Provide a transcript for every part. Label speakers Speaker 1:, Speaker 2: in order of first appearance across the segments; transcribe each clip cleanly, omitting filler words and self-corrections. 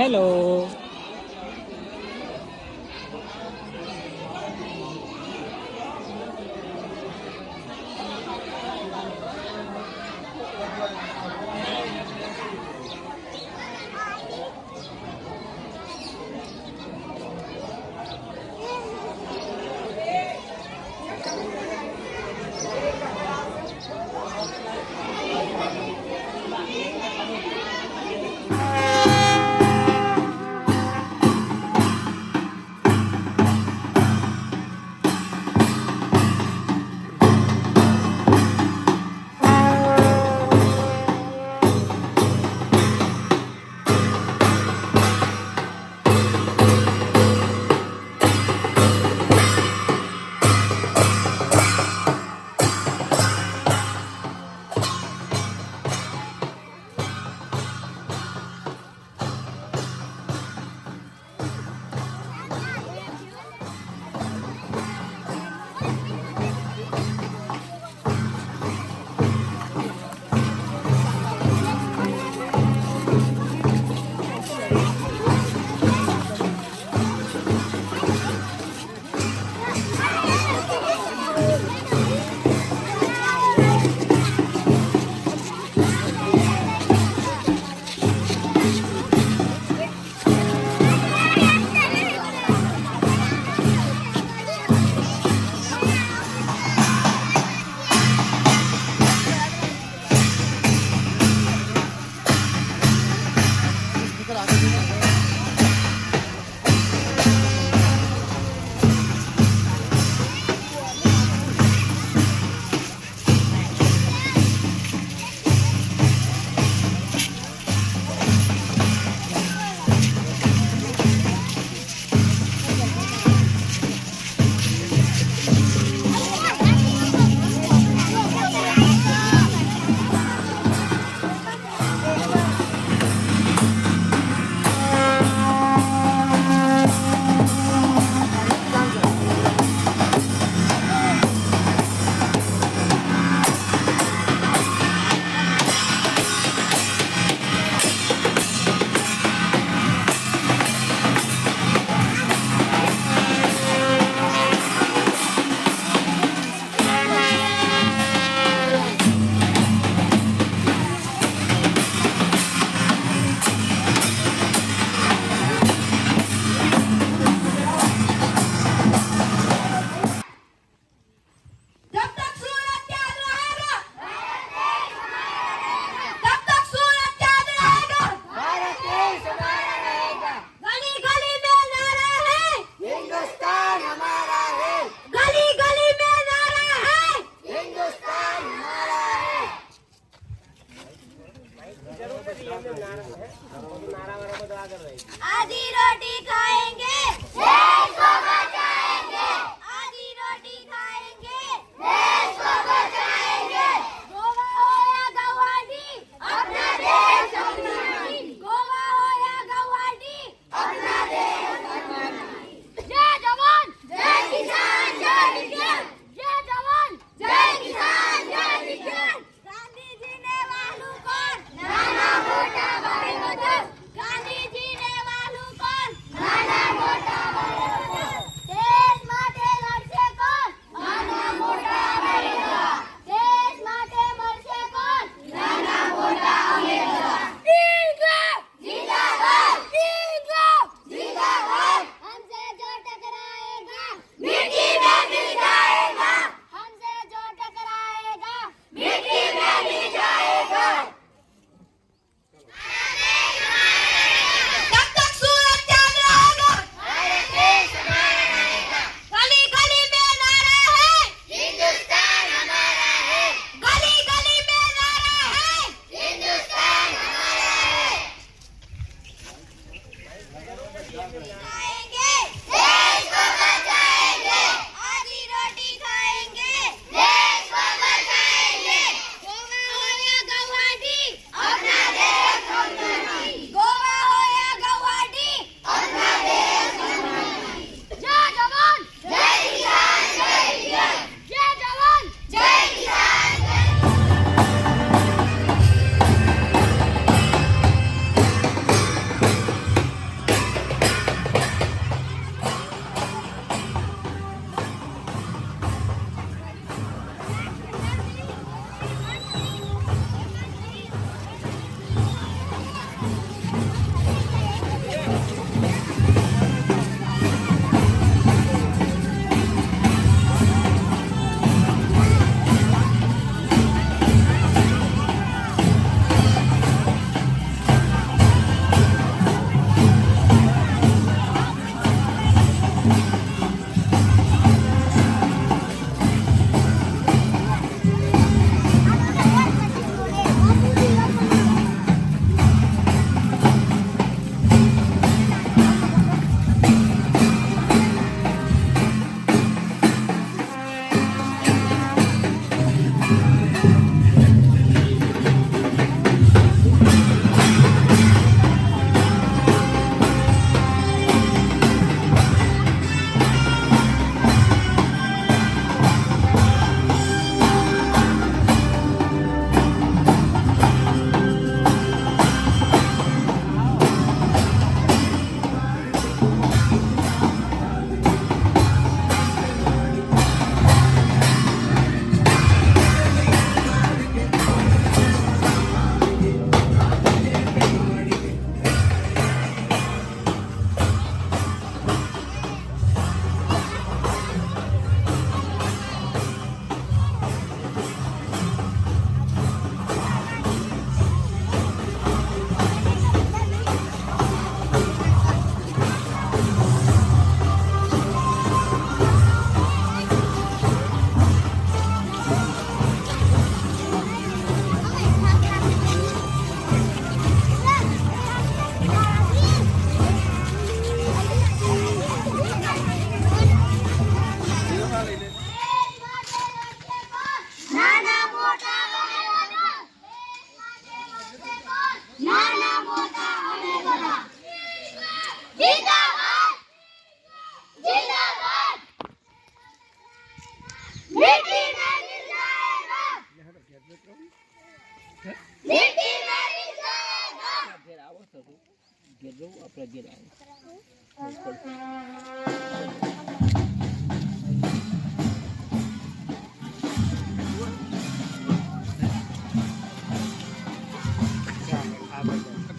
Speaker 1: Hello.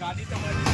Speaker 1: ગાડી તમારી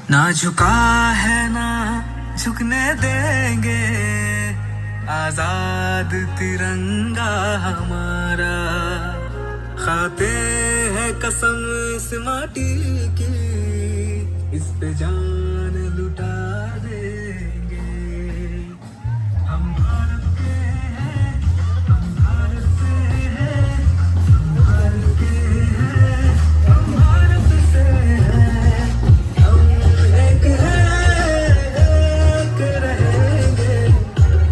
Speaker 1: ना झुका है ना झुकने देंगे, आजाद तिरंगा हमारा। खाते हैं कसम इस माटी की, इस पे जान लुटा देंगे। हम भारत के हैं, हम भारत से हैं, हम भारत के हैं, हम भारत से हैं। हम एक हैं, एक रहेंगे,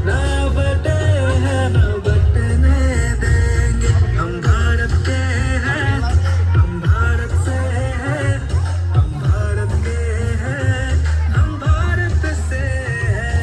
Speaker 1: ना बटे हैं ना बटने देंगे। हम भारत के हैं, हम भारत से हैं, हम भारत के हैं, हम भारत से हैं।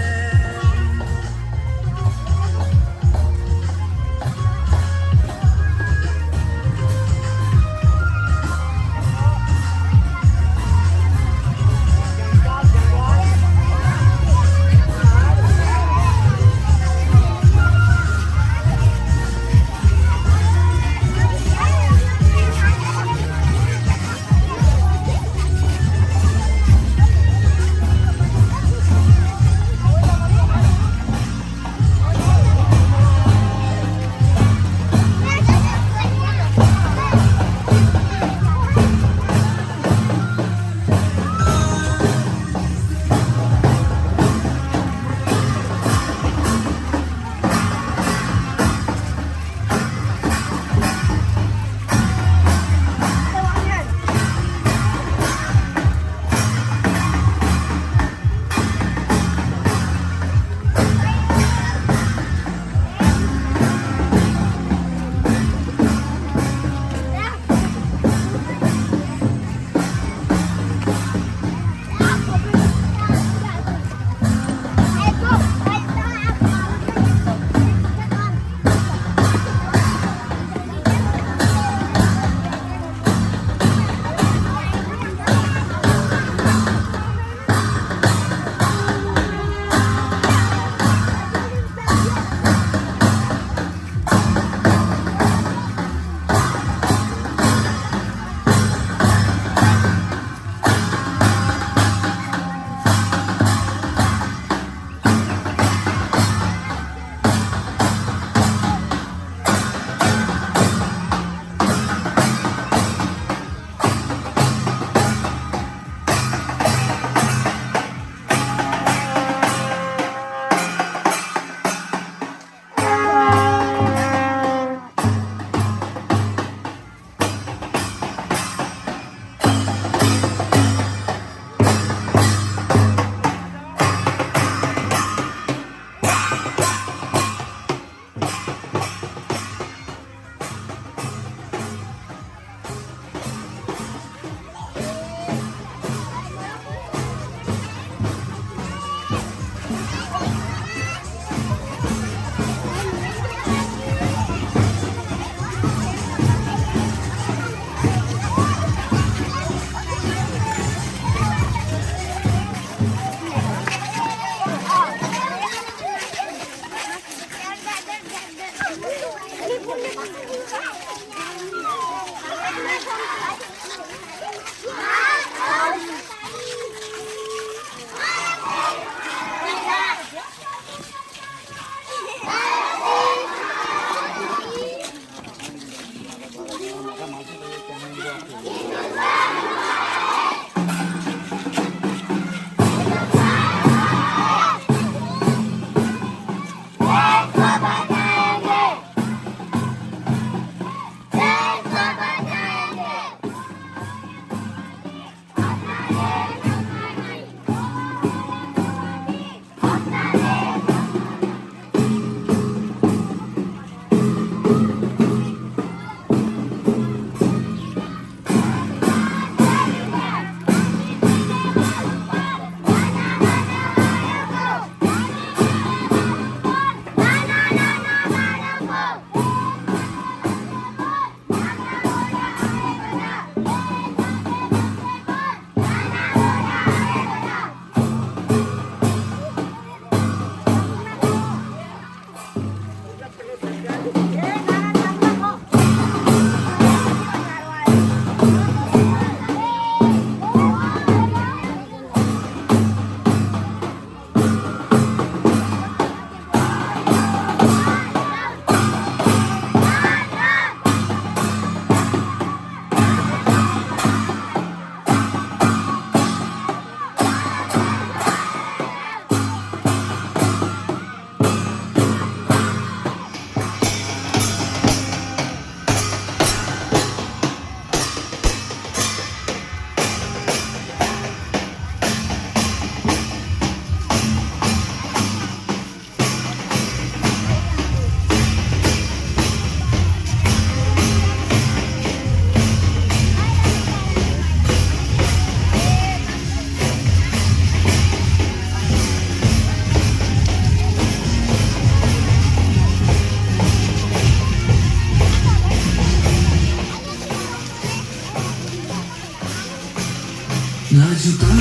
Speaker 1: ना झुका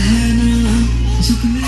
Speaker 1: है ना झुकने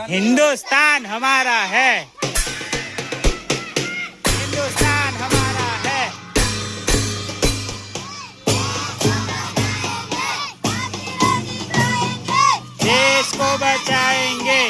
Speaker 2: हिंदुस्तान हमारा है, हिंदुस्तान हमारा है। देश को बचाएंगे।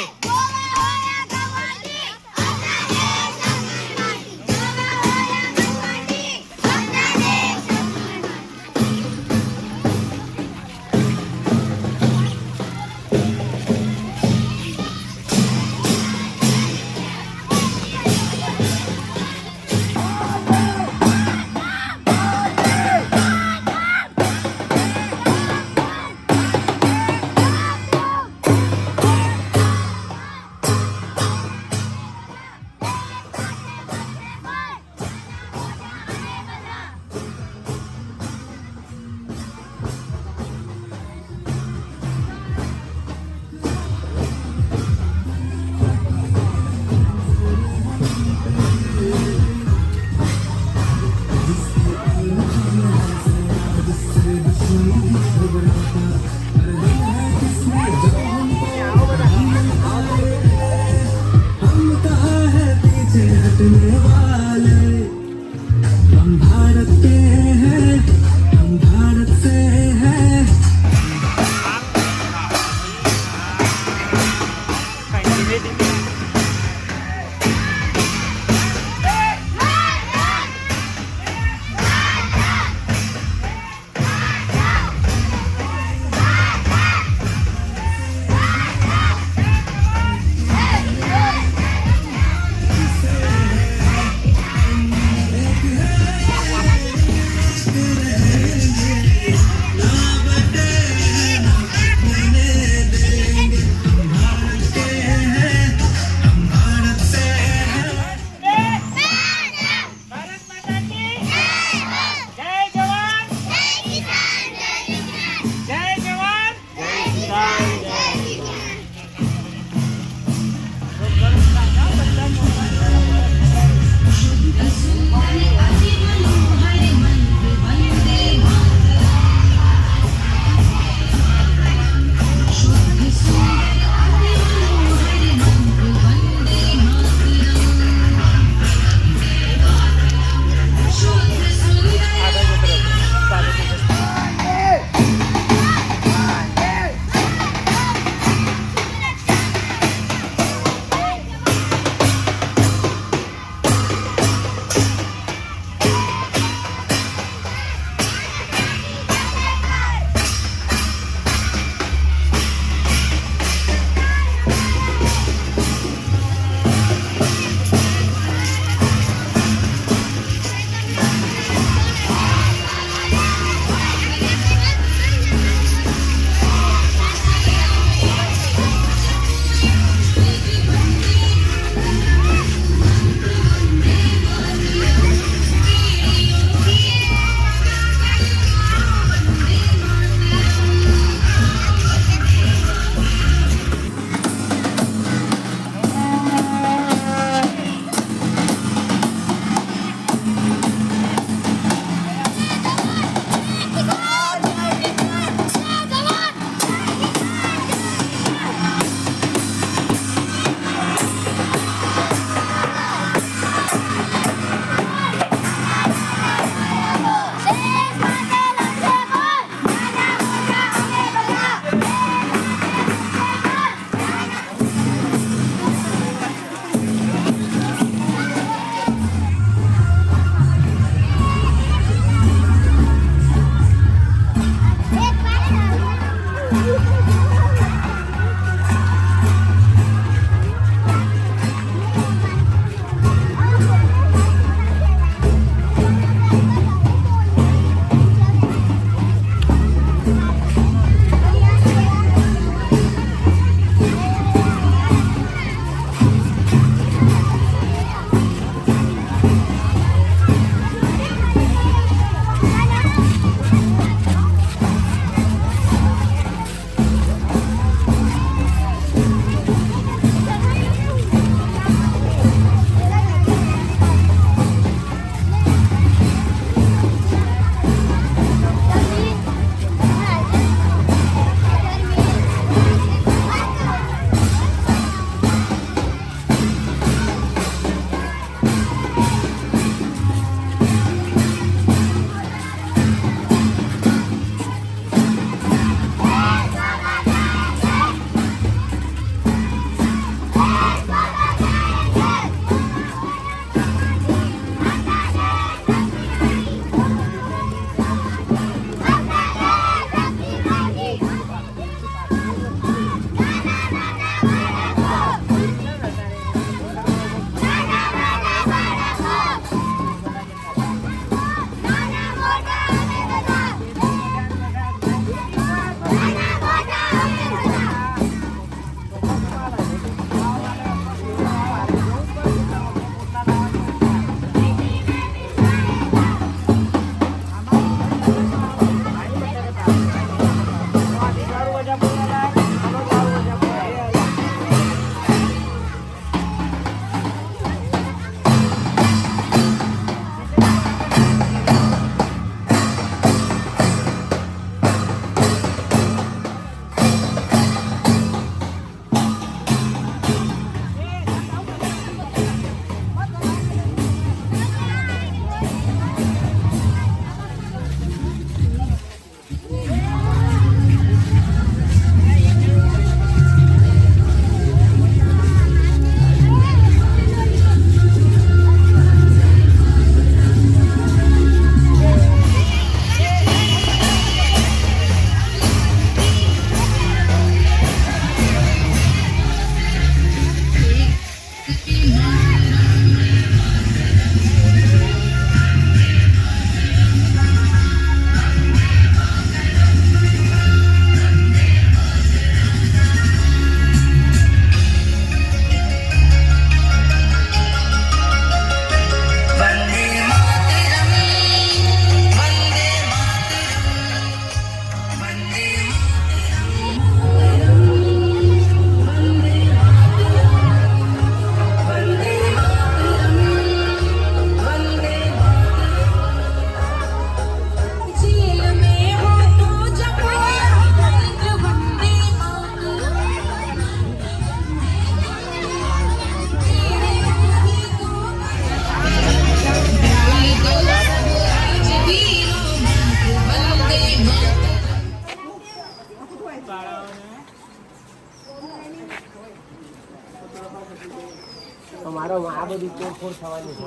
Speaker 3: બધું તોડફોડ થવાની છે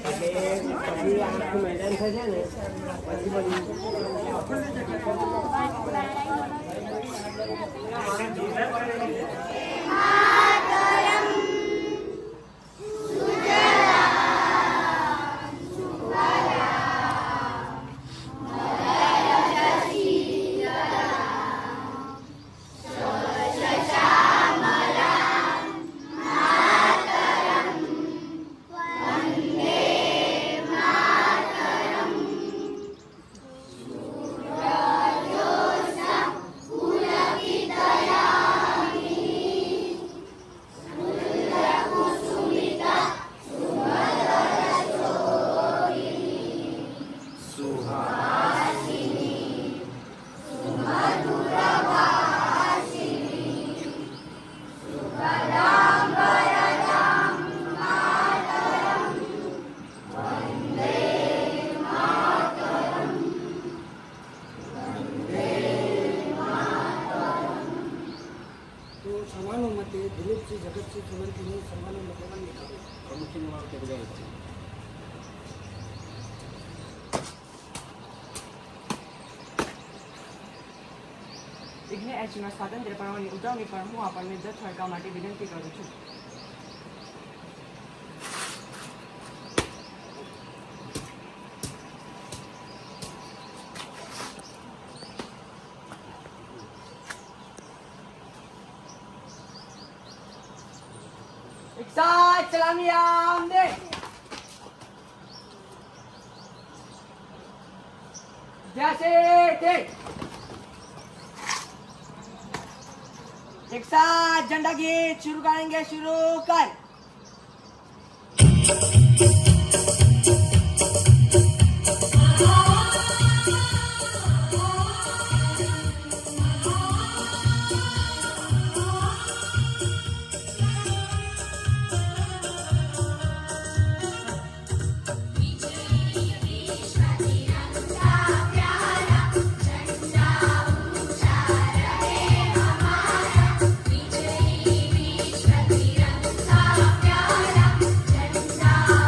Speaker 3: એટલે પછી આખું મેદાન થશે ને પછી બધું
Speaker 4: सर्वानुमते दिलीप जी जगत सिंह सोलंकी ने सर्वानुमते
Speaker 5: ઇગ્ને એચમાં સ્વાતંત્ર્ય પર્વની ઉજવણી પણ હું આપણને દર છડકાવ માટે વિનંતી કરું છું. એક સાથ સલામી આમને जैसे थे एक साथ झंडा गीत शुरू करेंगे. शुरू कर.
Speaker 6: Jai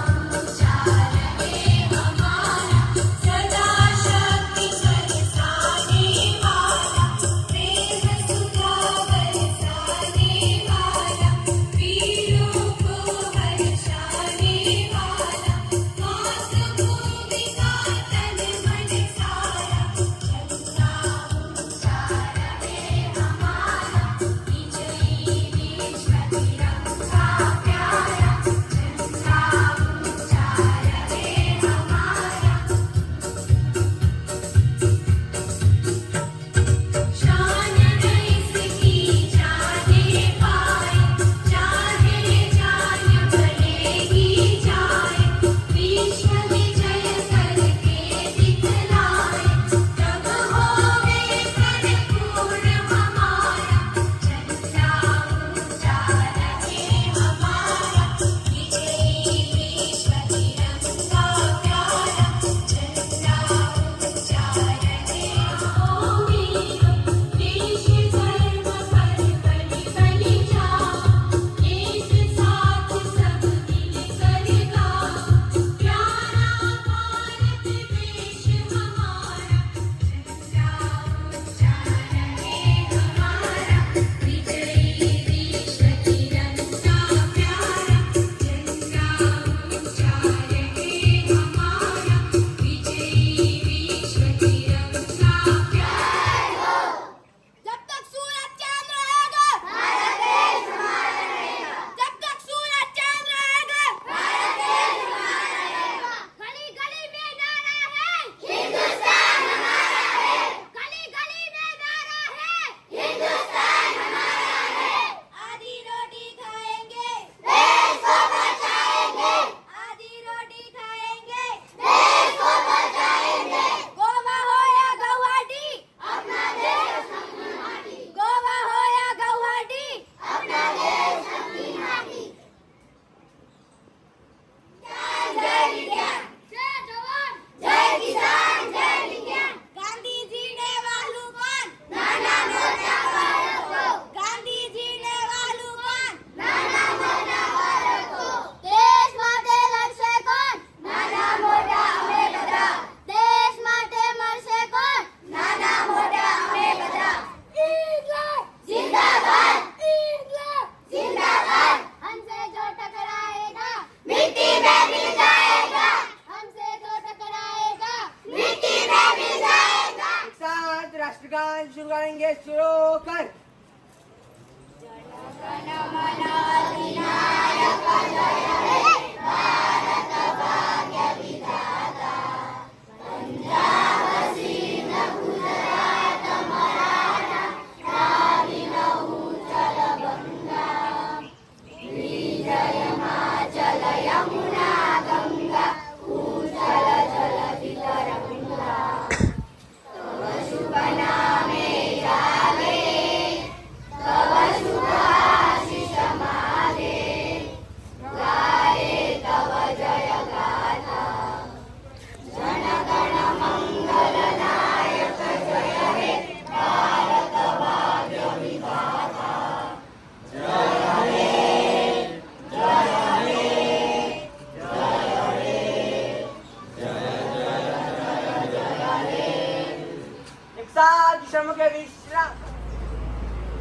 Speaker 3: राष्ट्रगान शुरू करेंगे। शुरू कर।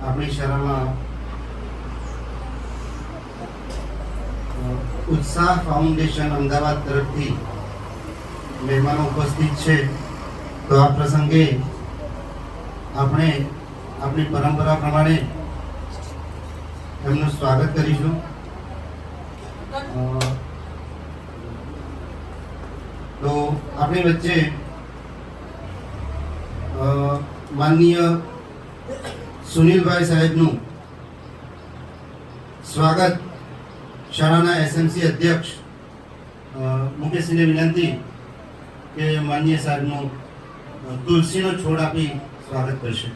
Speaker 6: આપણી શાળામાં ઉત્સાહ ફાઉન્ડેશન અમદાવાદ તરફથી મહેમાનો ઉપસ્થિત છે, તો આ પ્રસંગે આપણે આપણી પરંપરા પ્રમાણે એમનું સ્વાગત કરીશું. તો આપણી વચ્ચે માનનીય સુનિલભાઈ સાહેબનું સ્વાગત શાળાના એસએમસી અધ્યક્ષ મુકેશજીને વિનંતી કે માનનીય સાહેબનું તુલસીનો છોડ આપી સ્વાગત કરશે.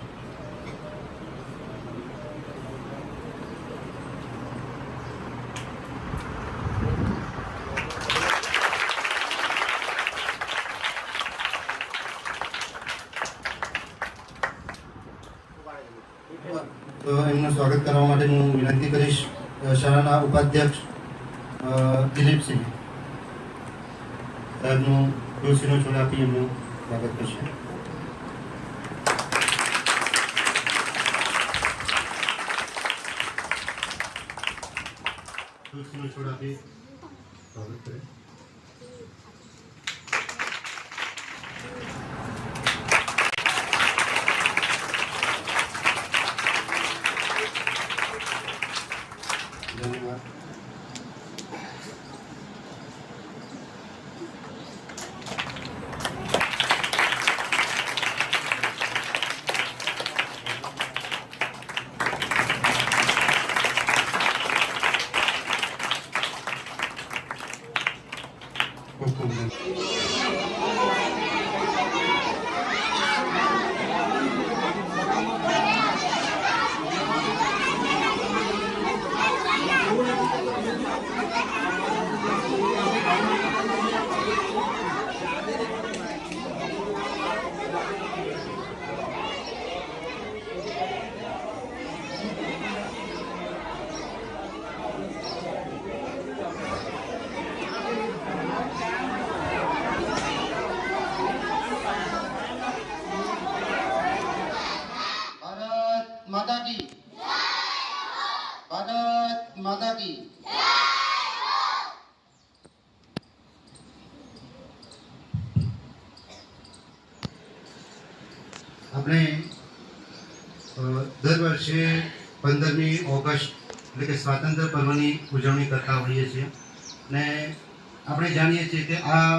Speaker 6: તો એમનું સ્વાગત કરવા માટે હું વિનંતી કરીશ શાળાના ઉપાધ્યક્ષ દિલીપસિંહ સાહેબનું તુલસીનો છોડ આપી એમનું સ્વાગત કરશે. તુલસીનો છોડ આપી સ્વાગત કરે. ધન્યવાદ. ખૂબ ખૂબ माता की भारत माता की આપણે દર વર્ષે 15મી ઓગસ્ટ એટલે કે સ્વાતંત્ર્ય પર્વની ઉજવણી કરતા હોઈએ છીએ ને આપણે જાણીએ છીએ કે આ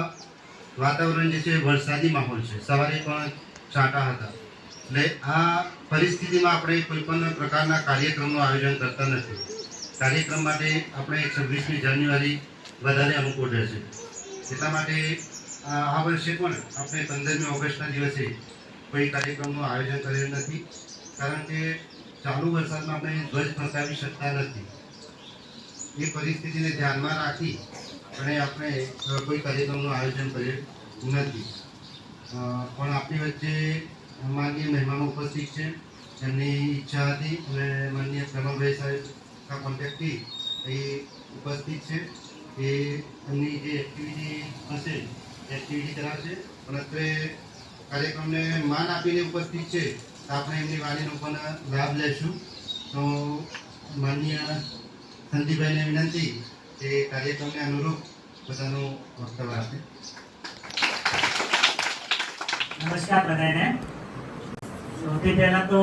Speaker 6: વાતાવરણ જે છે વરસાદી માહોલ છે. સવારે પણ છાંટા હતા, એટલે આ પરિસ્થિતિમાં આપણે કોઈ પણ પ્રકારના કાર્યક્રમનું આયોજન કરતા નથી. કાર્યક્રમ માટે આપણે 26મી જાન્યુઆરી વધારે અનુકૂળ રહેશે. એટલા માટે આ વર્ષે પણ આપણે 15મી ઓગસ્ટના દિવસે કોઈ કાર્યક્રમનું આયોજન કરેલ નથી, કારણ કે ચાલુ વરસાદમાં આપણે ધ્વજ ફરકાવી શકતા નથી. એ પરિસ્થિતિને ધ્યાનમાં રાખી અને આપણે કોઈ કાર્યક્રમનું આયોજન કરેલ નથી. પણ આપણી વચ્ચે માનનીય મહેમાનો ઉપસ્થિત છે. એમની ઈચ્છા હતી અને માનનીય પ્રણવભાઈ સાહેબના કોન્ટેક્ટથી એ ઉપસ્થિત છે. એ એમની જે એક્ટિવિટી હશે એક્ટિવિટી કરાવશે. પણ અત્યારે કાર્યક્રમને માન આપીને ઉપસ્થિત છે, તો આપણે એમની વાણીનો પણ લાભ લેશું. તો માનનીય સંદીપભાઈને વિનંતી કે કાર્યક્રમને અનુરૂપ પોતાનું વક્તવ્ય આપે.
Speaker 7: નમસ્કાર બધાને. સૌથી પહેલા તો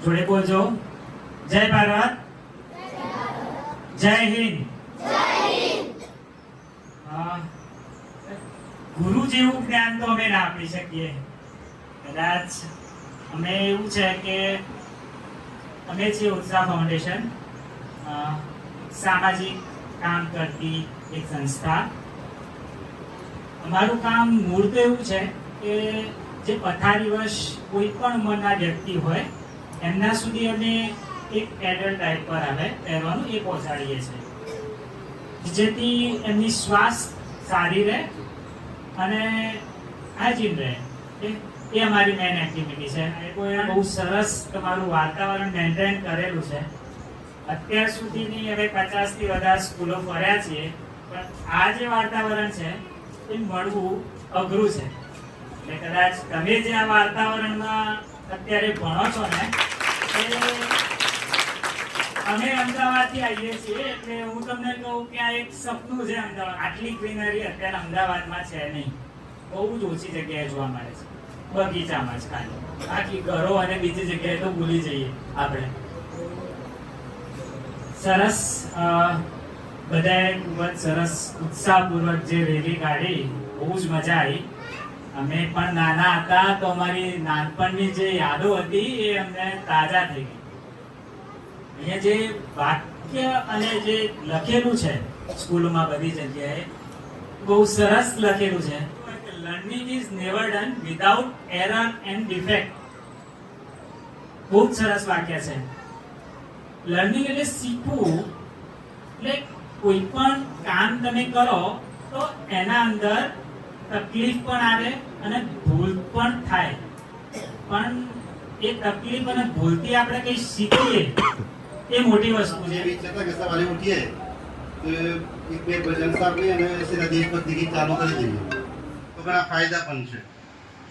Speaker 7: જોડે બોલજો, જય ભારત, જય હિન્દ. ગુરુ જેવું જ્ઞાન તો અમે ના આપી શકીએ. કદાચ અમે એવું છે કે અમે છીએ ઉત્સાહ ફાઉન્ડેશન, સામાજિક કામ કરતી એક સંસ્થા. અમારું કામ મૂળ તો એવું છે કે જે પથારીવશ કોઈ પણ ઉંમરના વ્યક્તિ હોય એમના સુધી અમે એક એડલ્ટ ડાયપર આવે પહેરવાનું એ પહોંચાડીએ છીએ, જેથી એમની શ્વાસ સારી રહે અને હાઇજીન રહે. એ અમારી મેઇન એક્ટિવિટી છે. બહુ સરસ તમારું વાતાવરણ મેન્ટેન કરેલું છે. અત્યાર સુધીની હવે 50 થી વધારે સ્કૂલો ફર્યા છીએ, પણ આ જે વાતાવરણ છે એ મળવું અઘરું છે. એટલે કદાચ તમે જે આ વાતાવરણમાં અત્યારે ભણો છો ને, અમે અમદાવાદથી આવીએ છીએ, એટલે હું તમને કહું કે આ એક સપનું છે અમદાવાદ. આટલી ગ્રીનરી અત્યારે અમદાવાદમાં છે નહીં, બહુ જ ઓછી જગ્યાએ જોવા મળે છે. બગીચામાં જ ખાલી, બાકી ઘરો અને બીજી જગ્યાએ તો ભૂલી જઈએ આપણે. સરસ, બધાએ ખૂબ જ સરસ ઉત્સાહપૂર્વક જે રેલી કાઢી, બહુ જ મજા આવી. અમે પણ નાના હતા તો અમારી નાનપણની જે યાદો હતી એ અમને તાજા થઈ ગઈ. અહીંયા જે વાક્ય અને જે લખેલું છે સ્કૂલોમાં બધી જગ્યાએ બહુ સરસ લખેલું છે. Learning is never done without error and defect. બહુ જ સરસ વાક્ય છે. લર્નિંગ એટલે શીખવું. એટલે કોઈ પણ કામ તમે કરો તો એના અંદર તકલીફ પણ આવે અને ભૂલ પણ થાય, પણ એ તકલીફ અને ભૂલથી આપણે કંઈ શીખીએ એ મોટી વસ્તુ છે.
Speaker 6: સવારે ઉઠીએ તો એક બે ભજન સાંભળી અને સીધા દેશભક્તિ ગીત ચાલુ કરી દઈએ તો ઘણા ફાયદા પણ છે.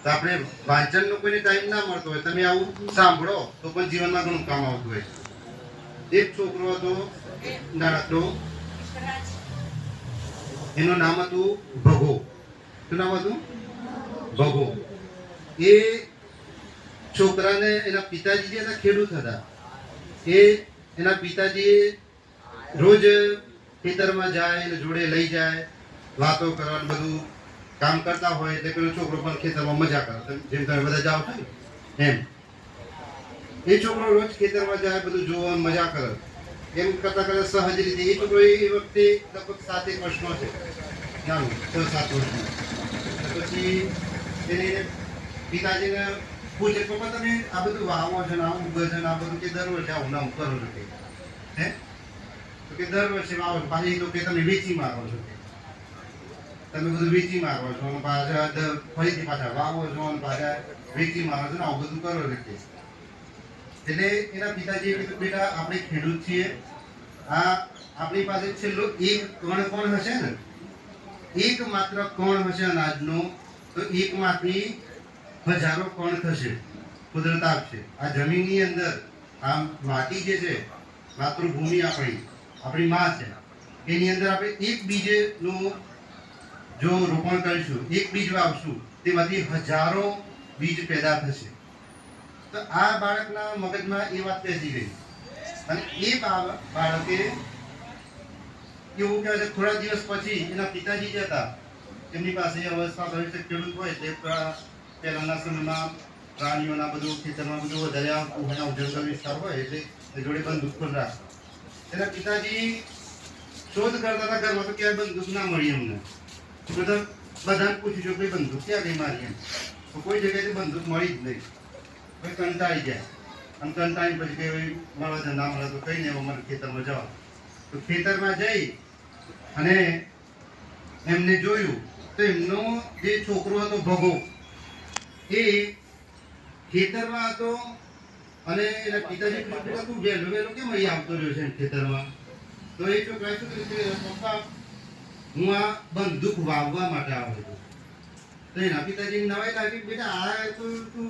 Speaker 6: તો આપણે વાંચનનો કોઈને ટાઈમ ના મળતો હોય, તમે આવું સાંભળો તો પણ જીવનમાં ઘણું કામ આવતું હોય. એક છોકરો હતો નાનકડો, એનું નામ હતું ભગો. શું નામ હતું? ભગો. એ છોકરાને એના પિતાજી જે હતા ખેડૂત હતા, એ એના પિતાજી રોજ ખેતરમાં જાય, એને જોડે લઈ જાય, વાતો કરવાનું બધું કામ કરતા હોય. એટલે પેલો છોકરો પણ ખેતરમાં મજા કરે, જેમ તમે બધા જાઓ છો એમ. એ છોકરો રોજ ખેતરમાં જાય, બધું જોવા મજા કરે. એમ કરતા કરતા સહજ રીતે એ છોકરો એ વખતે લગભગ 7 વર્ષનો છે, નાનું 6-7 વર્ષનો. પછી એને પિતાજીને પૂછે, પપ્પા તમે આ બધું વાવો છો ને આવું ઉગે છે ને આ બધું કે દર વર્ષે આવું ના કરો છો હે? તો કે દર વર્ષે વાવો છો, પાછી તો કે તમે વેચી મારો છો, તમે બધું વેચી મારો છો અને પાછા ફરીથી પાછા વાવો છો અને પાછા વેચી મારો છો ને આવું બધું કરો રીતે. એટલે એના પિતાજીએ કીધું, બેટા આપણે ખેડૂત છીએ, આ આપણી પાસે છેલ્લો એક કોણ હશે ને, એક માત્ર કોણ હશે અનાજનો, તો એકમાંથી હજારો કોણ થશે. કુદરત આપશે. આ જમીનની અંદર આ માટી જે છે, માતૃભૂમિ આપણી માં છે, એની અંદર આપણે એક બીજનું જો રોપણ કરીશું, એક બીજ વાવશું, તેમાંથી હજારો બીજ પેદા થશે. તો આ બાળકના મગજમાં એ વાત બેસી ગઈ અને એ બાળકે એવું કહે છે, થોડા દિવસ પછી એના પિતાજી જે હતા એમની પાસે અવસ્થા હોય છે, ખેડૂત હોય તે પહેલાના સમયમાં પ્રાણીઓના બધું ખેતરમાં બધું વધારે જંગલ વિસ્તાર હોય એટલે એ જોડે બંદૂક પણ રાખતા. એના પિતાજી શોધ કરતા હતા ઘરમાં, તો ક્યાંય બંદૂક ના મળી અમને. બધાને પૂછ્યું કે બંદૂક ક્યાં ગઈ મારી એમ, તો કોઈ જગ્યાએથી બંદૂક મળી જ નહીં. કોઈ કંટાળી જાય અને કંટાળી પછી કે મળવા છે ના મળે તો કઈ નહીં, અમારે ખેતરમાં જવા. તો ખેતરમાં જઈ અને એમને જોયું તો એમનો જે છોકરો હતો ભગો, એ ખેતરમાં હતો અને એના પિતાજી પૂછ્યું, તું વહેલો વહેલો કેમ અહીં આવતો રહ્યો છે ખેતરમાં? તો એ છોકરાએ શું કર્યું, પપ્પા હું આ બંદૂક વાવવા માટે આવ્યો છું. તો એના પિતાજીને નવાઈ લાગી, બેટા આ તો તું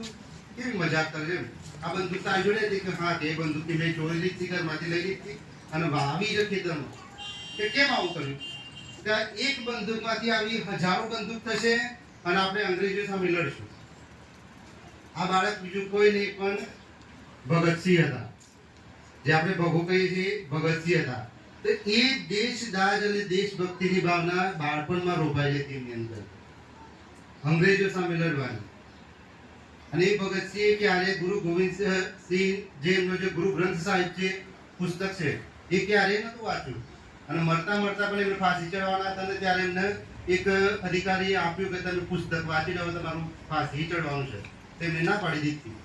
Speaker 6: કેવી મજાક કરે, આ બંદૂક તારી જોડે હતી? કે હા, તે બંદૂક મેં ચોરી લીધી, ઘરમાંથી લઈ લીધી અને વાવી છે ખેતરમાં. કે કેમ આવું કર્યું? કે એક બંદૂકમાંથી આવી હજારો બંદૂક થશે અને આપણે અંગ્રેજો સામે લડશું. આ બાળક બીજું કોઈ નહીં પણ ભગતસિંહ હતા, જે આપણે ભગો કહીએ છીએ ભગતસિંહ હતા. તો એ દેશદાજ અને દેશભક્તિની ભાવના બાળપણમાં રોપાયેલી હતી એમની અંદર, અંગ્રેજો સામે લડવાની. અને એ ભગતસિંહ ક્યારે ગુરુ ગોવિંદસિંહ જે એમનો જે ગુરુ ગ્રંથ સાહિબ છે પુસ્તક છે એ ક્યારેય નહોતું વાંચ્યું. અને મરતા પણ એમને ફાંસી ચડવાના હતા ને ત્યારે એમને એક અધિકારીએ આપ્યું કે તમે પુસ્તક વાંચી લો, તમારું ફાંસી ચડવાનું છે. તેમને ના પાડી દીધી.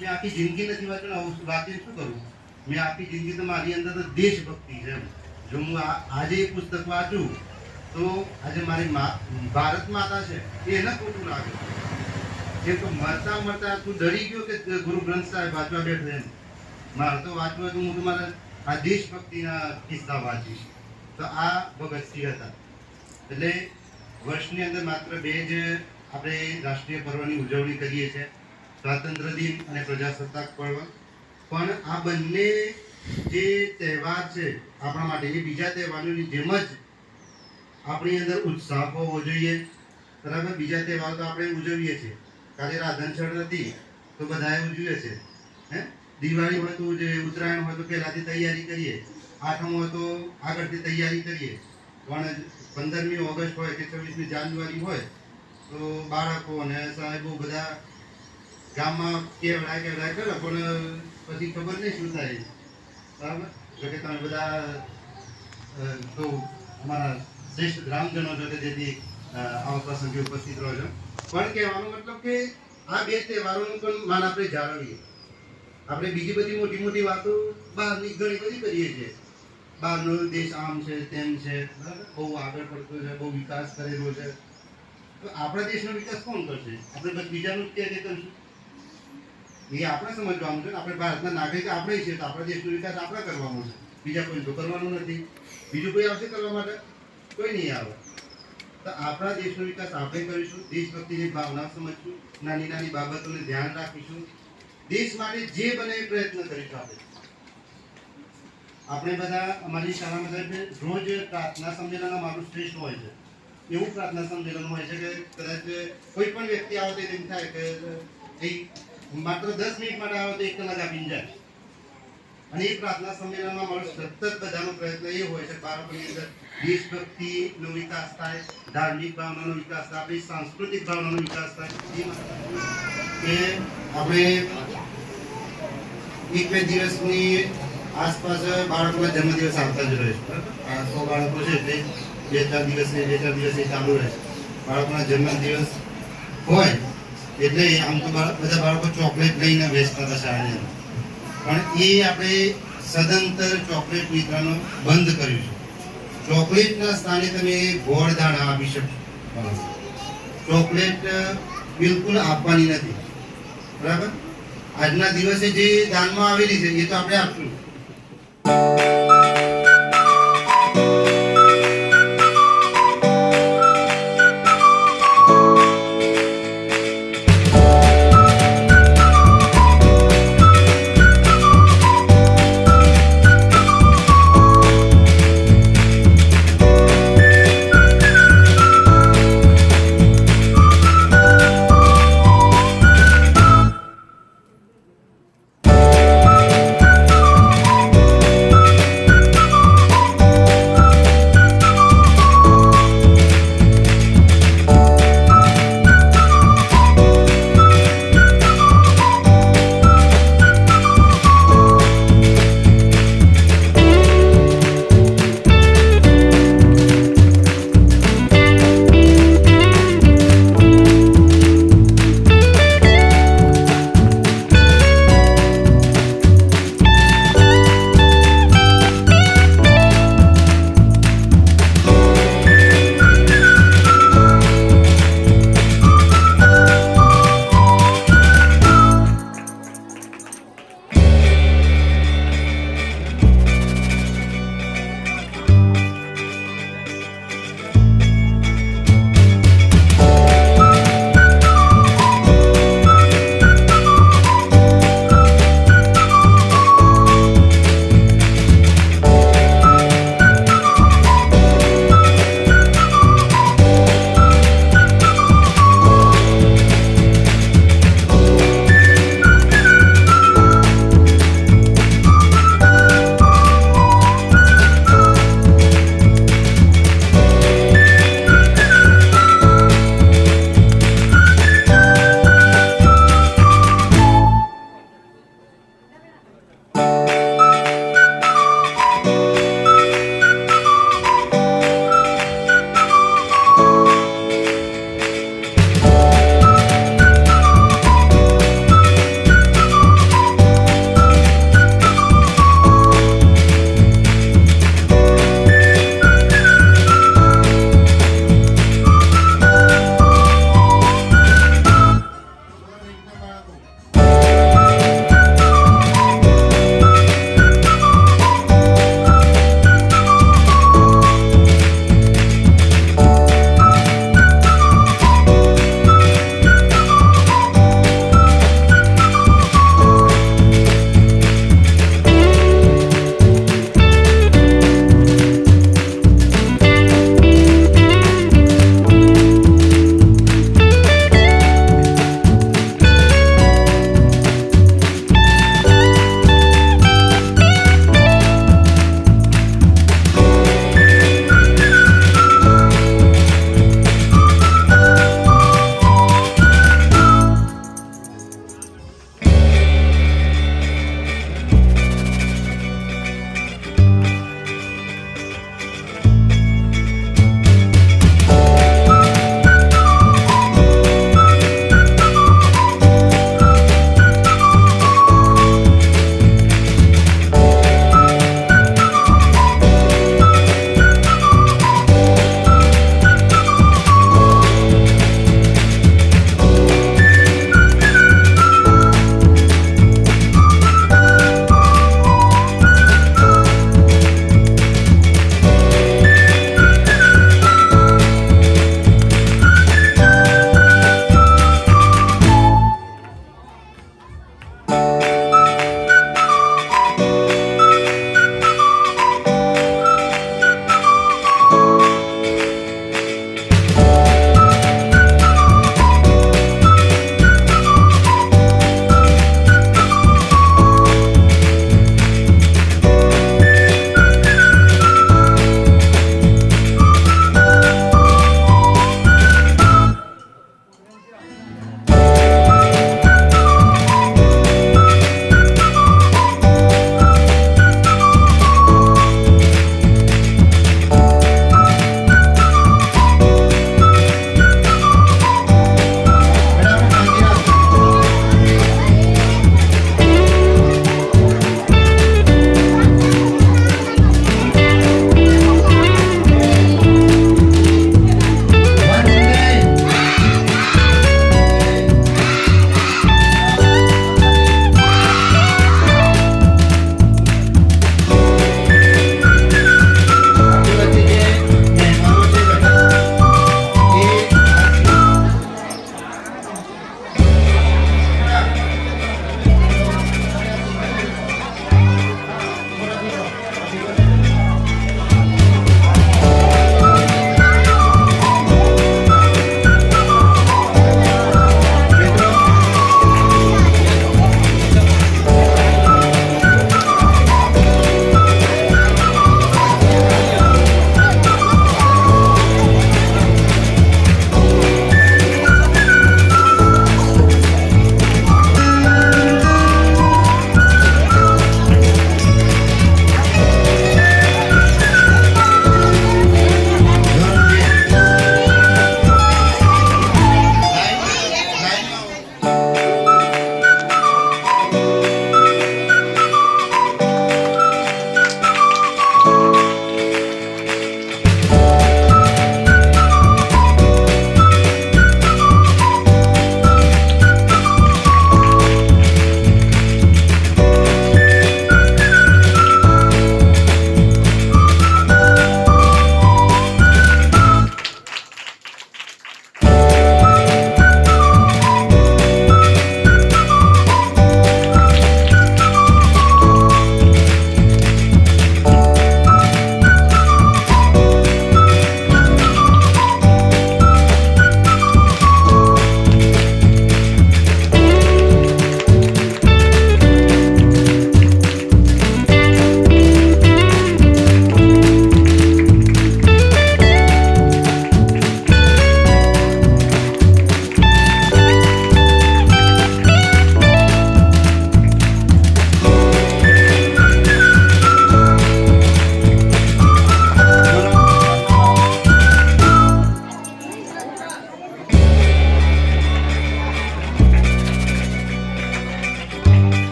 Speaker 6: મેં આખી જિંદગી નથી વાંચ્યું, વાંચીને શું કરું? મેં આખી જિંદગી તો મારી અંદર તો દેશભક્તિ છે. જો હું આજે એ પુસ્તક વાંચું તો આજે મારી ભારત માતા છે એને ખોટું લાગે. એ તો મરતા તું ડરી ગયો કે ગુરુ ગ્રંથ સાહેબ વાંચવા બેઠો એમ. મારે તો વાંચવું તો હું તમારા આ દેશભક્તિના કિસ્સા વાંચીશ. તો આ ભગતસિંહ હતા. એટલે વર્ષની અંદર માત્ર 2 જ આપણે રાષ્ટ્રીય પર્વની ઉજવણી કરીએ છીએ, સ્વાતંત્ર્ય દિન અને પ્રજાસત્તાક પર્વ. પણ આ બંને જે તહેવાર છે આપણા માટે એ બીજા તહેવારોની જેમ જ આપણી અંદર ઉત્સાહ હોવો જોઈએ. બરાબર, બીજા તહેવાર તો આપણે ઉજવીએ છીએ. કાલે રાધનછડ હતી તો બધાએ ઉજવે છે. દિવાળી હોય તો ઉજવીએ, ઉત્તરાયણ હોય તો પહેલાથી તૈયારી કરીએ, આઠમ હોય તો આગળથી તૈયારી કરીએ. પણ 15મી ઓગસ્ટ હોય કે 26મી જાન્યુઆરી હોય તો બાળકો અને સાહેબો બધા ગામમાં કેવડાય કરે, પણ પછી ખબર નહીં શું થાય. બરાબર, જો કે તમે બધા તો અમારા શ્રેષ્ઠ ગ્રામજનો છો કે જેથી આવા પ્રસંગે ઉપસ્થિત રહો છો. પણ કહેવાનો મતલબ કે આ 2 તહેવારોનું પણ માન આપણે જાળવીએ. આપણે બીજી બધી મોટી મોટી વાતો બહારની ઘણી બધી કરીએ છીએ. બહારનો દેશ આમ છે તેમ છે, બરાબર, બહુ આગળ પડતો છે, બહુ વિકાસ કરેલો છે. તો આપણા દેશનો વિકાસ કોણ કરશે? આપણે બસ બીજાનું કે કરશું? એ આપણે સમજવાનું છે. આપણે ભારતના નાગરિક આપણે છીએ, તો આપણા દેશનો વિકાસ આપણે કરવાનો છે, બીજા કોઈ તો કરવાનું નથી. બીજું કોઈ આવશે કરવા માટે? કોઈ નહીં આવે. તો આપણા દેશનો વિકાસ આપણે કરીશું, દેશભક્તિની ભાવના સમજશું, નાની નાની બાબતોને ધ્યાન રાખીશું, દેશ માટે જે બને એ પ્રયત્ન કરીશું. આપણે બધા અમારી શાળામાં રોજ પ્રાર્થના સંમેલન અમારું શ્રેષ્ઠ હોય છે. એવું પ્રાર્થના સંમેલન હોય છે કે કદાચ કોઈ પણ વ્યક્તિ આવે તો એમ થાય કે માત્ર 10 મિનિટ માટે આવે તો 1 કલાક આપીને જાય. અને એ પ્રાર્થના સંમેલનમાં અમારો સતત બધાનો પ્રયત્ન એ હોય છે બાળકોની અંદર દેશભક્તિનો વિકાસ થાય, ધાર્મિક ભાવનાનો વિકાસ થાય, આપણી સાંસ્કૃતિક ભાવનાનો વિકાસ થાય. એ આપણે 1-2 દિવસની આસપાસ બાળકોના જન્મદિવસ આવતા જ રહે છે. આ 100 બાળકો છે એટલે 2-4 દિવસે ચાલુ રહે છે. બાળકોના જન્મદિવસ હોય એટલે આમ તો બધા બાળકો ચોકલેટ લઈને બેસતા હતા શાળાની અંદર. પણ એ આપણે સદંતર ચોકલેટ વિતરણ બંધ કર્યું છે. ચોકલેટના સ્થાને તમે ગોળ દાણા આપી શકશો. ચોકલેટ બિલકુલ આપવાની નથી. બરાબર, આજના દિવસે જે દાનમાં આવેલી છે એ તો આપણે આપશું. રાખો.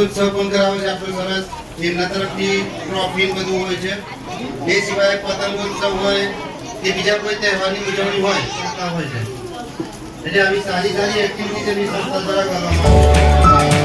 Speaker 6: ઉત્સવ પણ કરાવે છે આપણો સરસ. એમના તરફથી ટ્રોફી બધું હોય છે. એ સિવાય પતંગોત્સવ હોય કે બીજા કોઈ તહેવારની ઉજવણી હોય કરતા હોય છે. એટલે આવી સારી એક્ટિવિટી એમની સંસ્થા દ્વારા કરવામાં આવે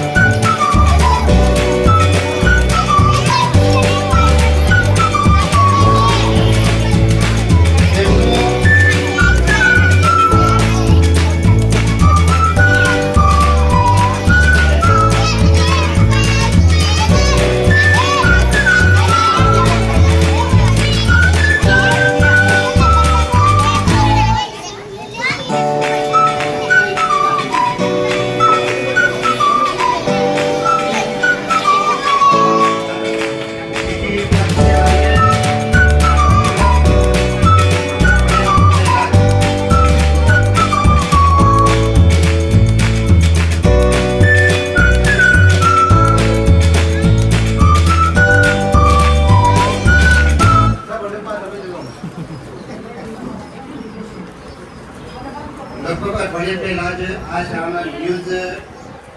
Speaker 6: લગભગ અઠવાડિયા પહેલા જ આ શાળાના ન્યૂઝ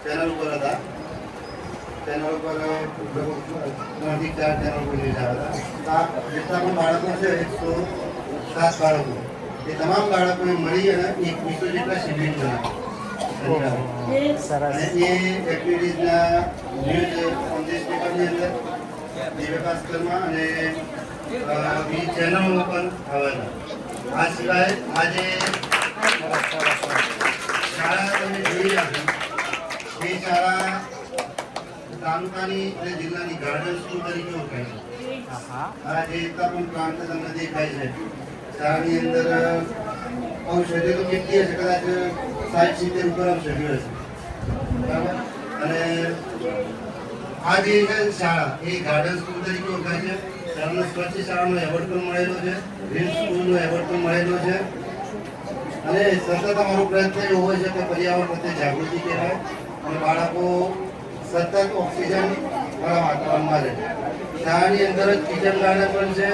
Speaker 6: ચેનલ ઉપર હતા. ચેનલ ઉપર 3 થી 4 ચેનલ ઉપર ન્યૂઝ આવ્યા હતા. જેટલા પણ બાળકો છે 107 બાળકો, એ તમામ બાળકોને મળી અને 200 જેટલા શિબિર બનાવ્યા. અને એ એક્ટિવિટીઝના ન્યૂઝ સંદેશ પેપરની અંદર દિવ્ય ભાસ્કરમાં અને બીજી ચેનલો પર આવ્યા હતા. આ સિવાય આજે શાળા તમે જોઈ રહ્યા છો, એ શાળા તાલુકાની અને જિલ્લાની ગાર્ડન સ્કૂલ તરીકે ઓળખાય છે. આ જે પણ પ્લાન્ટ તમને દેખાય છે શાળાની અંદર ઔષધિઓ તો કેટલી હશે, કદાચ 60-70 ઉપર ઔષધિઓ હશે. બરાબર. અને આ જે છે શાળા એ ગાર્ડન સ્કૂલ તરીકે ઓળખાય છે. શાળાનો સ્વચ્છ શાળાનો એવોર્ડ પણ મળેલો છે, ગ્રીન સ્કૂલનો એવોર્ડ પણ મળેલો છે. અને સતત અમારો પ્રયત્ન એવો હોય છે કે પર્યાવરણ પ્રત્યે જાગૃતિ કહેવાય અને બાળકો સતત ઓક્સિજન વાળા વાતાવરણમાં રહે. શાળાની અંદર જ કિચન ગાર્ડન પણ છે.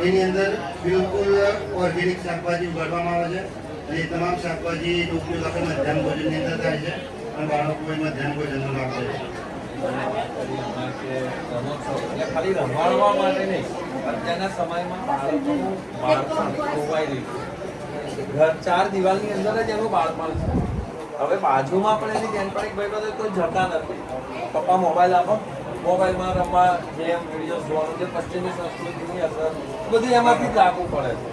Speaker 6: એની અંદર બિલકુલ ઓર્ગેનિક શાકભાજી ઉગાડવામાં આવે છે. અને એ તમામ શાકભાજીનો ઉપયોગ આપણે મધ્યાહન ભોજનની અંદર થાય છે અને બાળકો મધ્યાહન ભોજનનો લાભ લે છે.
Speaker 8: ખાલી રમાડવા માટે નહીં, અત્યારના સમયમાં બાળકોનું બાળપણ ખોવાઈ રહ્યું છે. ઘર 4 દિવાલની અંદર જ એનું બાળપણ છે. હવે બાજુમાં પણ એની બેનપણી ભાઈ કોઈ જતા નથી. પપ્પા મોબાઈલ આપો, મોબાઈલમાં રમવા, ગેમ, વિડીયો જોવાનું, જે પશ્ચિમી સંસ્કૃતિની અસર બધું એમાંથી જ લાગવું પડે છે.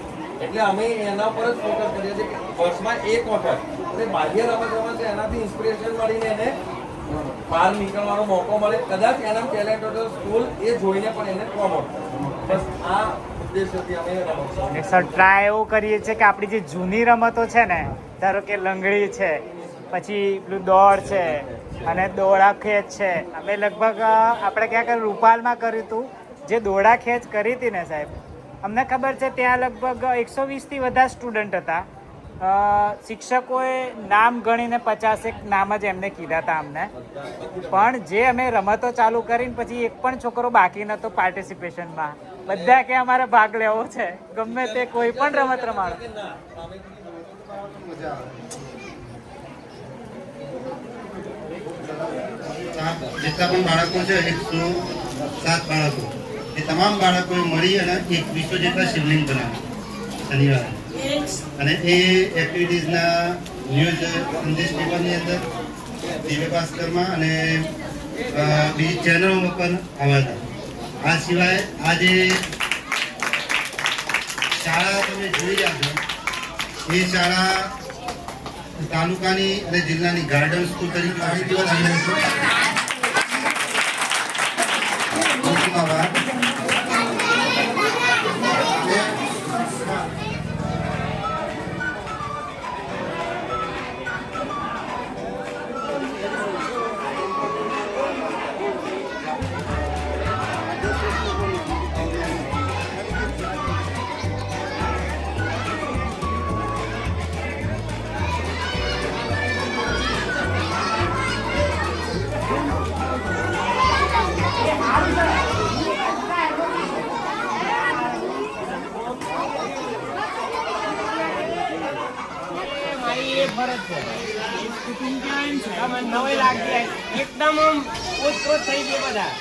Speaker 8: એટલે અમે એના પર જ ફોકસ કરીએ છીએ કે વર્ષમાં એક વખત એટલે બાહ્ય રમત રમત એનાથી ઇન્સ્પિરેશન મળીને એને બહાર નીકળવાનો મોકો મળે. કદાચ એના ટેલેન્ટ હોય સ્કૂલ એ જોઈને પણ એને પ્રમોટ બસ આ ઉદ્દેશ્યથી અમે રમત
Speaker 7: સર ટ્રાય એવું કરીએ છીએ કે આપણી જે જૂની રમતો છે ને, ધારો કે લંગડી છે, પછી પેલું દોડ છે અને દોડા ખેંચ છે. અમે લગભગ આપણે ક્યાંક રૂપાલમાં કર્યું હતું જે દોડા ખેંચ કરી હતી ને સાહેબ, અમને ખબર છે ત્યાં લગભગ 120થી વધારે સ્ટુડન્ટ હતા. શિક્ષકોએ નામ ગણીને 50 નામ જ એમને કીધા હતા અમને. પણ જે અમે રમતો ચાલુ કરીને પછી એક પણ છોકરો બાકી નહોતો પાર્ટિસિપેશનમાં. બધા કે અમારે ભાગ લેવો છે, ગમે તે કોઈ પણ રમત રમાડો.
Speaker 6: જેટલા પણ બાળકો છે 107 બાળકો, એ તમામ બાળકોએ મળી અને 200 જેટલા શિવલિંગ બનાવ્યા શનિવારે. અને એ એક્ટિવિટીઝના ન્યૂઝ સંદેશ પેપરની અંદર દિવ્ય ભાસ્કરમાં અને બીજી ચેનલો પર આવ્યા હતા. આ સિવાય આજે શાળા તમે જોઈ રહ્યા છો, એ શાળા તાલુકાની અને જિલ્લાની ગાર્ડન સ્કૂલ તરીકે આવી દિવસ આવી રહી છે.
Speaker 3: નવી લાગતી એકદમ ઓતપ્રોત થઈ ગયો બધા.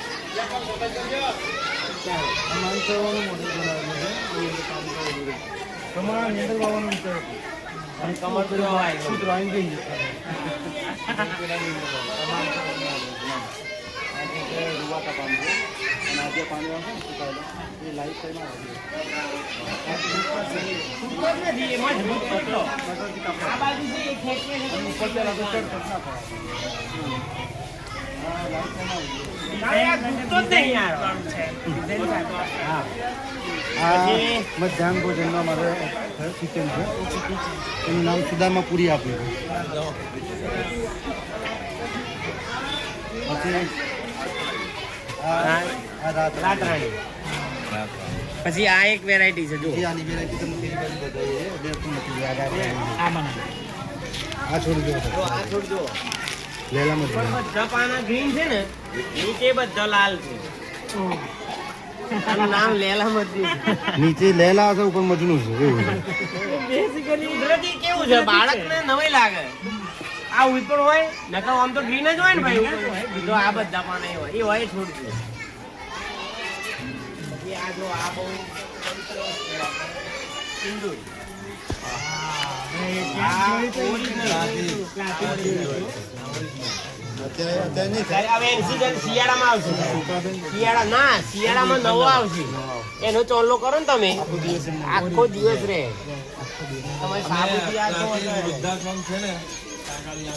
Speaker 3: અને કમર તો જોવા આવી આ બાજુ છે એ ખેંચીએ ને ઉપર પેલા તો ચડ
Speaker 6: મધ્યાહન ભોજનમાં મારે ચિકન છે એનું નામ સુદામા પૂરી આપ્યું પછી
Speaker 3: રાતરાણી. પછી આ એક વેરાયટી છે જો
Speaker 6: આની વેરાયટી તમે પેલી બાજુ બતાવીએ આ છોડી દો
Speaker 3: આ છોડજો.
Speaker 6: લેલા
Speaker 3: પણ બધા પાના ગ્રીન છે ને નીચે બધા લાલ છે. આનું નામ લેલા મજનુ છે.
Speaker 6: નીચે લેલા હશે ઉપર મજનુ છે એવું
Speaker 3: બેસિકલી કુદરતી કેવું છે બાળકને નવાઈ લાગે. આ ઉપર હોય નકર આમ તો ગ્રીન જ હોય ને ભાઈ. તો આ બધા પાના એ હોય છોડજો. પછી આ જો આ બહુ સિંદૂર. હવે એની season શિયાળામાં આવશે. શિયાળામાં નવો આવશે. એનો ચોલ્લો કરો ને તમે આખો દિવસ રહે. તમે સાબુથી આ જો
Speaker 8: વૃદ્ધાશ્રમ છે ને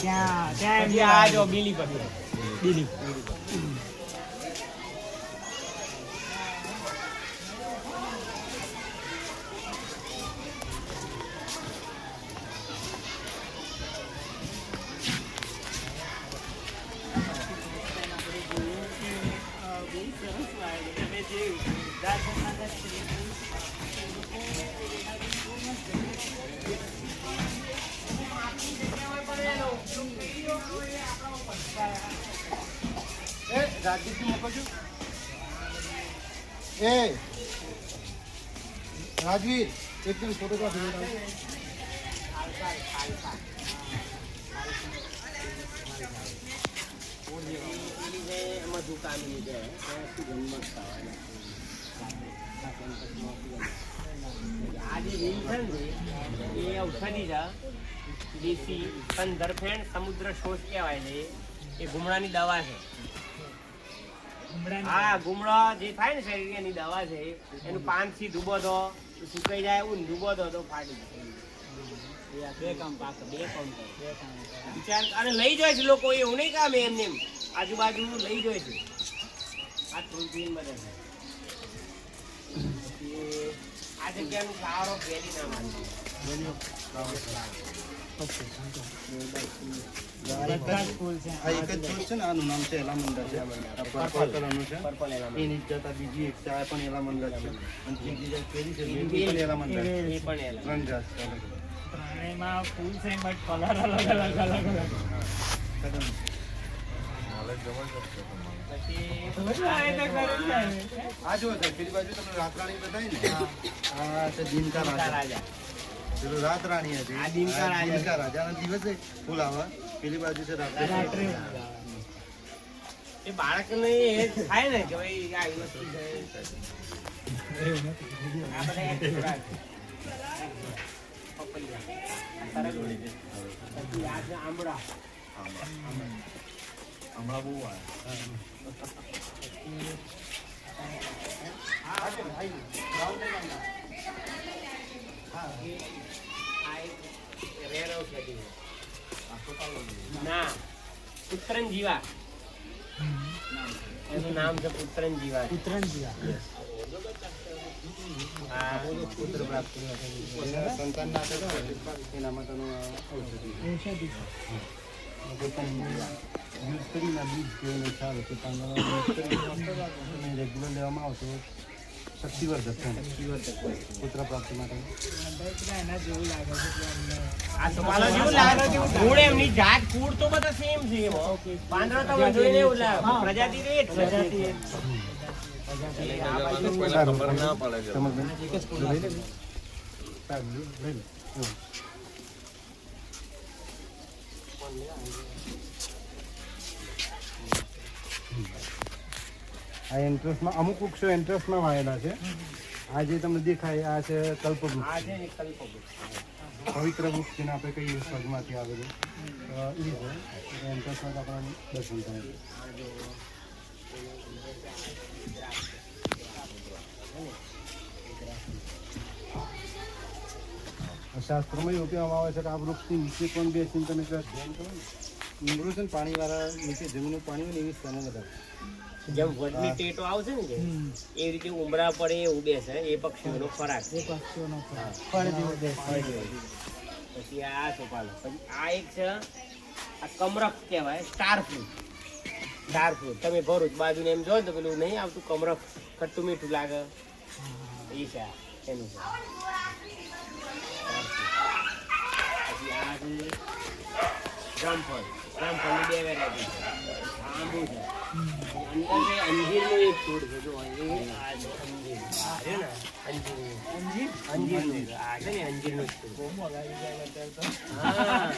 Speaker 3: ત્યાં આ જો બીલી પકડી.
Speaker 6: રાજવીર એકદમ ફોટોગ્રાફી
Speaker 3: એ ઔષધિ છે દેશી પણ ધરફેણ સમુદ્ર શોષ કહેવાય છે. એ ગુમડાની દવા છે. હા ગુમડો જે થાય ને શરીર એની દવા છે. એનું પાન થી ડૂબો દો સુકાઈ જાય એવું ડૂબો દો તો ફાટી જાય. બે કામ વિચાર અને લઈ જાય છે લોકો. એવું નહીં કામ એમને એમ આજુબાજુ લઈ જાય છે. આ તુલસી બધે આ જગ્યાનું સારો વેલી નામ
Speaker 6: એક જ ફૂલ છે ને આનું નામ છે એલામંડર છે પર્પલ કલરનું છે એની જતા બીજી એક ચા પણ એલામંડર છે અને બીજી પેલી છે એ પણ એલામંડર છે.
Speaker 3: એ પણ એલા
Speaker 6: ત્રણ જાત છે
Speaker 7: ત્રણેયમાં ફૂલ છે બટ કલર અલગ
Speaker 6: આ જો પેલી બાજુ તમને રાતરાણી બતાવી ને આ છે દિનકા રાજા. પેલું રાતરાણી હતી
Speaker 3: આ દિનકા
Speaker 6: રાજાના દિવસે ફૂલ આવે. પેલી બાજુ છે રાત્રે.
Speaker 3: એ બાળકને એ થાય ને કે ભાઈ આ વસ્તુ છે. આ બધા એક ખોરાક છે. પપૈયા આ સરગવો. પછી આ છે આંબળા.
Speaker 8: હમણાં બહુ આવે
Speaker 3: ના પુત્રન જીવા એનું નામ છે. પુત્રન જીવા.
Speaker 6: પુત્ર પ્રાપ્તિ સંતાન ના થતો એના માટેનું ઔષધિ યુઝ કરીને બીજ જેવું સારું છે રેગ્યુલર લેવામાં આવતો શક્તિવર્ધક છે. પુત્ર પ્રાપ્તિ માટે
Speaker 3: આ સવાલો જેવું લાગે છે. કુળ એમની જાત કુળ તો બધા સેમ છે. એમાં પાંદડા તમે જોઈને એવું લાગે. પ્રજાતિ તો એ જ છે.
Speaker 8: ખબર ના પડે છે.
Speaker 6: આ એન્ટ્રન્સમાં અમુક વૃક્ષો એન્ટ્રન્સમાં વાયેલા છે. આ જે તમને દેખાય આ છે કલ્પવૃક્ષ.
Speaker 3: આ છે ને કલ્પવૃક્ષ.
Speaker 6: પવિત્ર વૃક્ષ જેને આપણે કહીએ સ્વર્ગમાંથી આવેલું એ છે. એન્ટ્રન્સમાં તો આપણને દર્શન થાય. શાસ્ત્રોમાં એવું કહેવામાં આવે છે કે આ વૃક્ષની નીચે પણ બેસીને તમે ધ્યાન કરો ને ઊંઘરું છે ને પાણીવાળા નીચે જમીનનું પાણી હોય ને એવી સ્થાનો બધા
Speaker 3: જેમ વડની ટેટો આવશે ને એ રીતે ઉમરા પડે એવું બેસે એ પક્ષીઓનો ખોરાક છે. પછી આ સોપાલો. પછી આ એક છે આ કમરખ કહેવાય. સ્ટાર ફ્રૂટ તમે ભરૂચ બાજુ ને એમ જો તો પેલું નહીં આવતું કમરખ ખટ્ટું મીઠું લાગે એ છે એનું છે. પછી આ છે જામફળની 2 વેરાયટી છે. આંબુ છે. અંદર અંજીરનું એક છોડ છે જો આ છે ને અંજીરનું આ છે ને અંજીરનું છોડ.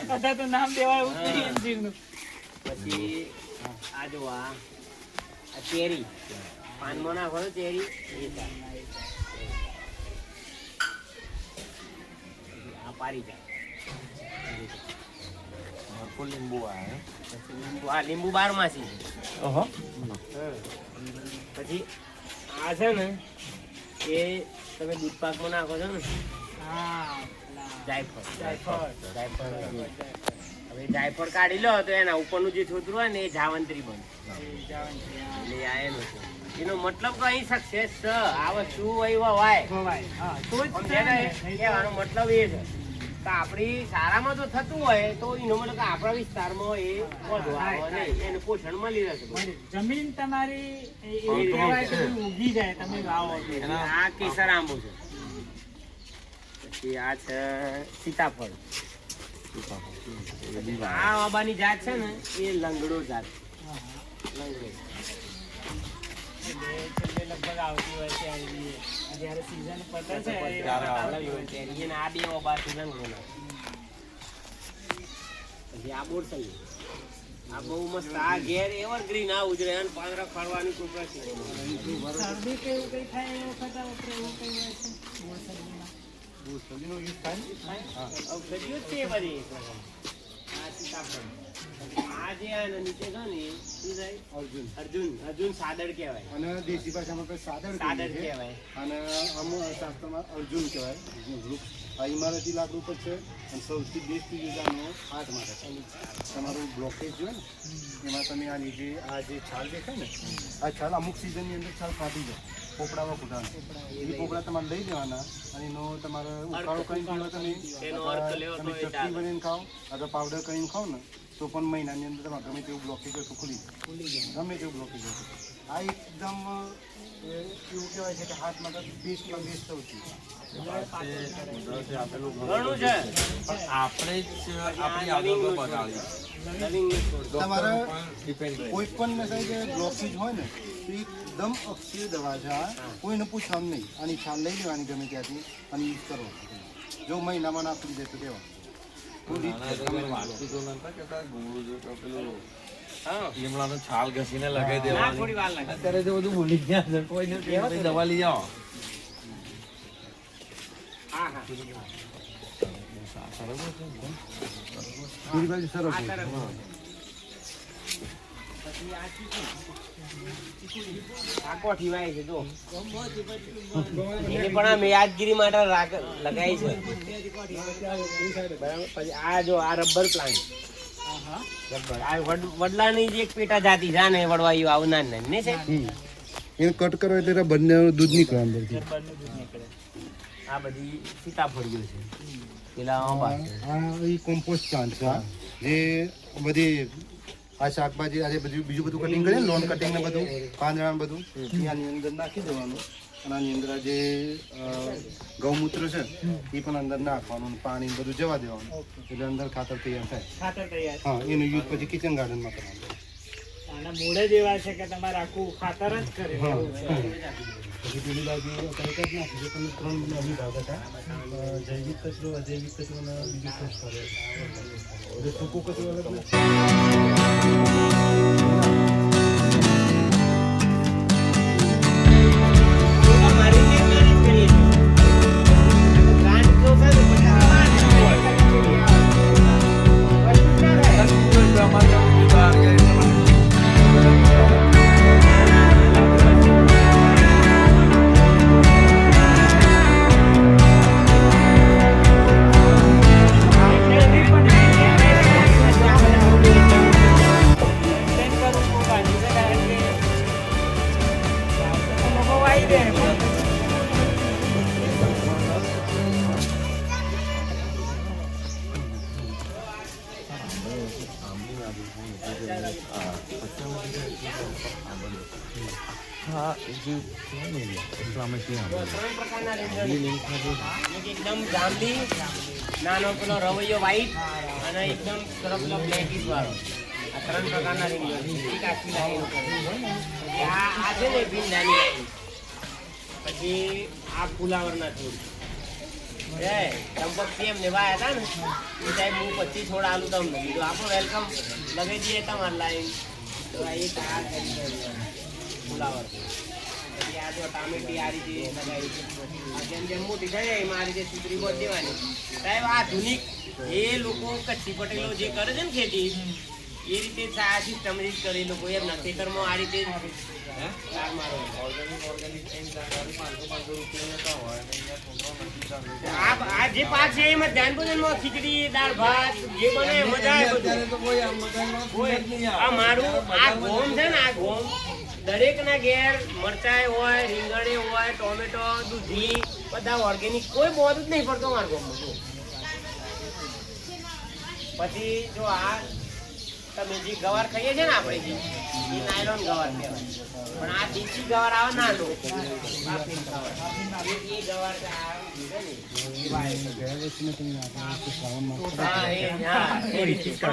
Speaker 7: બધા તો નામ દેવાયું જ નહીં અંજીરનું.
Speaker 3: પછી આ જો આ ચેરી પાનમાં નાખો ને ચેરી એ થાય. આ પારિજાત.
Speaker 8: લીંબુ આવે.
Speaker 3: આ લીંબુ 12માસી છે. પછી આ છે ને એ તમે દૂધ પાકમાં નાખો છો ને જાયફળ. હવે જાયફળ કાઢી લો તો એના ઉપરનું જે છોતરું હોય ને એ જાવંત્રી બને. એટલે આ એનું છે. એનો મતલબ તો અહીં સક્સેસ છે. આ વસ્તુ હોય કહેવાનો મતલબ એ છે કે આપણી સારામાં જો થતું હોય તો એનો મતલબ કે આપણા વિસ્તારમાં એ વધુ આવે નહીં, એને પોષણ મળી રહેશે.
Speaker 7: જમીન તમારી એવી કહેવાય કે ઉગી જાય તમે વાવો છો.
Speaker 3: આ કેસર આંબો છે. પછી આ છે સીતાફળ. આ આંબાની જાત છે ને એ લંગડો જાત.
Speaker 7: લગભગ આવતી હોય છે જયારે સીઝન પતે છે
Speaker 3: આ 2 આંબા છે લંગડો ના. પછી આ બોરસંગી. આ બહુ મસ્ત. આ ઘેર એવરગ્રીન આ ઉજરે અને પાંદડા ફરવાની ખૂબ
Speaker 7: શરદી કે એવું કઈ થાય એ વખત આપણે એવું કઈ હોય છે
Speaker 6: ઔષધિનો યુઝ થાય ને.
Speaker 3: ઔષધિઓ જ છે એ બધી. આ સીતાફળ. આ જે આ નીચે છે ને શું થાય? અર્જુન સાદડ કહેવાય.
Speaker 6: અને દેશી ભાષામાં આપણે સાદડ
Speaker 3: કહેવાય.
Speaker 6: અને અમુક શાસ્ત્રમાં અર્જુન કહેવાય. વૃક્ષ આ ઇમારતી લાકડું પર છે અને સૌથી બેસ્ટ યુઝ આનો હાથ માટે. તમારું બ્લોકેજ હોય ને એમાં તમે આ નીચે આ જે છાલ દેખાય ને આ છાલ અમુક સિઝનની અંદર છાલ ફાટી જાય પોપડામાં ફૂટાનો. એ પોપડા તમારે લઈ જવાના અને એનો તમારે ઉકાળો કરીને પીવો તમે ચટણી બનાવીને ખાઓ અથવા પાવડર કરીને ખાઓ ને તો પણ મહિનાની અંદર તમારે ગમે તેવું બ્લોકેજ હોય તો ખુલી જાય. ગમે તેવું બ્લોકેજ હોય આ એકદમ એવું કહેવાય છે કે હાથ માટે બેસ્ટમાં બેસ્ટ સૌથી
Speaker 3: ઘણું છે.
Speaker 8: આપણે જ આપણી આદતો બગાડી.
Speaker 6: તમારે કોઈ પણ સાહેબ બ્લોકેજ હોય ને તો એકદમ અક્ષય દવા છે. આ કોઈને પૂછવાનું નહીં. આની છાલ લઈ લેવાની ગમે ત્યાંથી અને યુઝ કરો. જો મહિનામાં નાખી દે તો દેવા.
Speaker 8: લીમડાનો છાલ ઘસીને લગાવી
Speaker 3: ના,
Speaker 8: દેવાની.
Speaker 3: થોડી વાર લાગે.
Speaker 8: અત્યારે તો બધું ભૂલી ગયા છે. કોઈને દવા લઈ જાઓ.
Speaker 3: હા હા
Speaker 6: પૂરી બાજુ સરસ
Speaker 3: આ
Speaker 6: હોય.
Speaker 3: તરફ. પછી આ ચીકુ. આ કોઠી વાય છે જો. એને પણ આ યાદગીરી માટે લગાવી છે. બરાબર. પછી આ જો આ રબર પ્લાન્ટ. આ વડલાની જે એક પેટા જાતિ છે ને વડવાયું આવું નાની નાની છે.
Speaker 6: એને કટ કરો એટલે બંને દૂધ નીકળે અંદરથી.
Speaker 3: આ બધી સીતાફળીઓ છે. પેલા આંબા છે.
Speaker 6: આ એ કોમ્પોસ્ટ પ્લાન્ટ છે જે બધી આ શાકભાજી આજે બધું બીજું બધું કટિંગ કરીએ ને લોન કટિંગ ને બધું પાંદડા બધું આની અંદર નાખી દેવાનું અને આની અંદર જે ગૌમૂત્ર છે એ પણ અંદર નાખવાનું પાણી બધું જવા દેવાનું એટલે અંદર ખાતર તૈયાર થાય.
Speaker 7: ખાતર તૈયાર.
Speaker 6: હા એનો યુઝ પછી કિચન ગાર્ડનમાં કરવાનો.
Speaker 7: આના મૂળે જ એવા છે કે તમારે આખું ખાતર જ કરે એવું છે.
Speaker 6: પછી પેલી બાજુ તરત જ નાખી તમે 3 વિભાગ હતા જૈવિક કચરો અજૈવિક કચરો અને બીજું કચરો સૂકો કચરો અલગ
Speaker 3: એકદમ જાંબલી, નાનો પેલો રવૈયો વ્હાઈટ અને એકદમ સરસ બ્લેકિશ વાળો. આ 3 પ્રકારના રીંગણો છે. એક આખી લાઈન ઉપર. આ છે ને ભીંડાની લાઈન. પછી આ ફુલાવરના છોડ. ચંપક એમને વાયા હતા ને એ સાહેબ હું 25 છોડ આલું તમને કીધું આપણું વેલકમ લગાવી દઈએ તમારે લાઈન. તો એક આ ફુલાવર. પછી આ જો ટામેટી આ રીતે લગાવી છે. જેમ જેમ મોટી થાય એમાં આ રીતે ચીતરી બોટ દેવાની. સાહેબ આ આધુનિક એ લોકો કચ્છી પટેલો જે કરે છે ને ખેતી એ રીતે આ સિસ્ટમ જ કરે લોકો એમ ખેતરમાં આ રીતે આ જે પાક છે એમાં ધ્યાન ભોજનમાં ખીચડી દાળ ભાત જે બને મજા આવે બધું. આ મારું આ ગોમ છે ને આ ગોમ દરેક ના ઘેર મરચાઈ હોય, રીંગણે હોય, ટોમેટો, દૂધી બધા ઓર્ગેનિક કોઈ બોધ જ નહીં પડતો મારા ગોમમાં. પછી જો આ તમે જે ગવાર ખાઈએ છે ને આપણે જે એ નાયલોન ગવાર કહેવાય, પણ આ દેશી ગવાર આવે ના લો એ ગવાર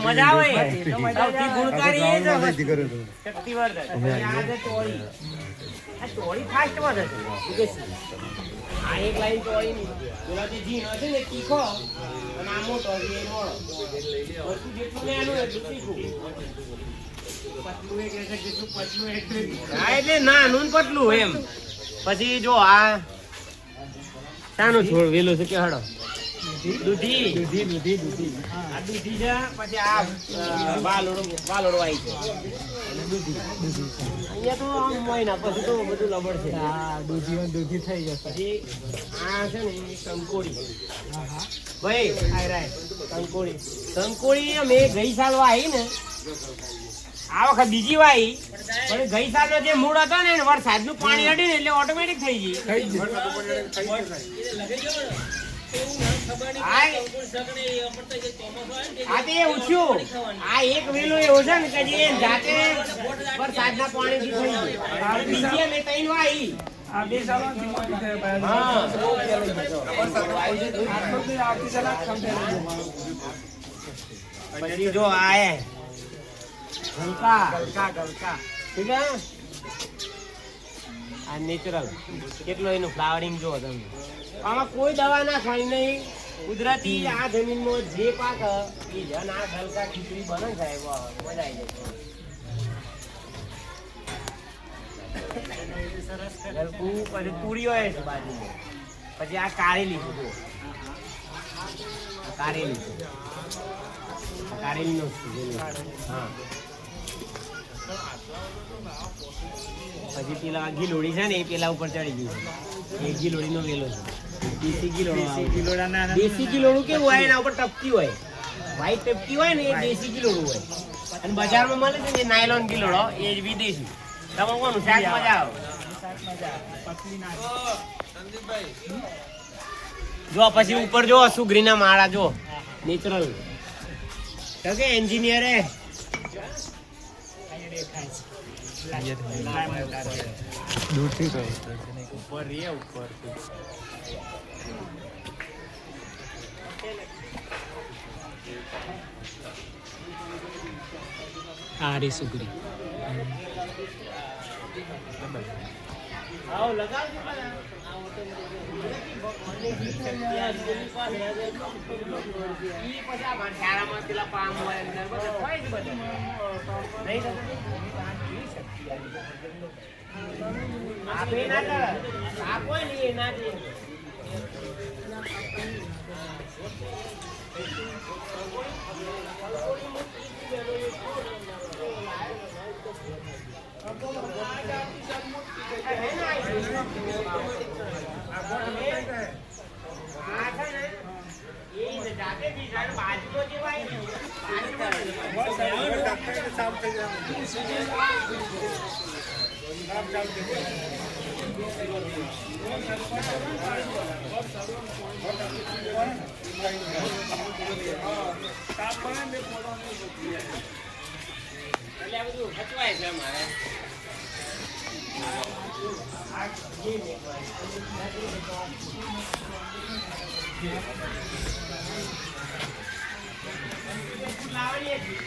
Speaker 3: મજા આવે. સૌથી ગુણકારી એ જ શક્તિવર્ધન. આ ટોળી ફાસ્ટ વધે છે. આ એક લાઈન ટોળી ની પેલા જે ઝીણો છે ને તીખો અને આ મોટો છે એ મોળો. બધું જેટલું નાનું એટલું તીખું. હા એટલે નાનું ને પતલું એમ. પછી જો આ શાનું છોડ વેલો છે કે હડો દૂધી આ દૂધી છે. પછી આ વાલોડ વાઈ છે અહીંયા તો આમ મહિના પછી તો બધું લબડ છે. દૂધી થઈ જશે. પછી આ છે ને કંકોડી ભાઈ કંકોડી અમે ગઈ સાલ વાઈ ને આ વખત બીજી વાઈ પણ ગઈ સાલનો જે મૂળ હતો ને વરસાદનું પાણી અડે ને એટલે ઓટોમેટિક થઈ ગઈ. હા તે ઉછ્યું આ એક વેલો એવો છે ને કે જે જાતે વરસાદના પાણીથી થઈ ગયું. બીજી અમે ત્રણ વાઈ પછી જો આ ગલકા ઠીક હે આ નેચરલ કેટલો એનું ફ્લાવરિંગ જો તમે આમાં કોઈ દવા ના ખાઈ નહીં કુદરતી આ જમીનમાં જે પાક એ જન આ ગલકા ખીચડી બને સાહેબ મજા આવી જાય. ગલકું પછી પૂરી હોય છે બાજુમાં. પછી આ કારેલી છે કારેલી નો હા. પછી પેલા ગીલોડી છે ને એ પેલા ઉપર ચડી ગયું છે. એ ગીલોડી નો વેલો છે. દેશી ગીલોડું કેવું હોય એના ઉપર ટપકી હોય વ્હાઈટ ટપકી હોય ને એ દેશી ગીલોડું હોય. અને બજારમાં મળે છે ને નાયલોન ગીલોડો એ જ વિદેશી. તમે કોનું શાક મજા આવે. જો પછી ઉપર જો સુગ્રીના માળા જો નેચરલ કે એન્જિનિયર હે
Speaker 1: દૂરથી કહો
Speaker 3: ઉપર રે ઉપર
Speaker 1: આરી સુગરી
Speaker 3: આવો લગાવજો એટલે આ બધું હચવાય છે અમારે. લાવડીએ છીએ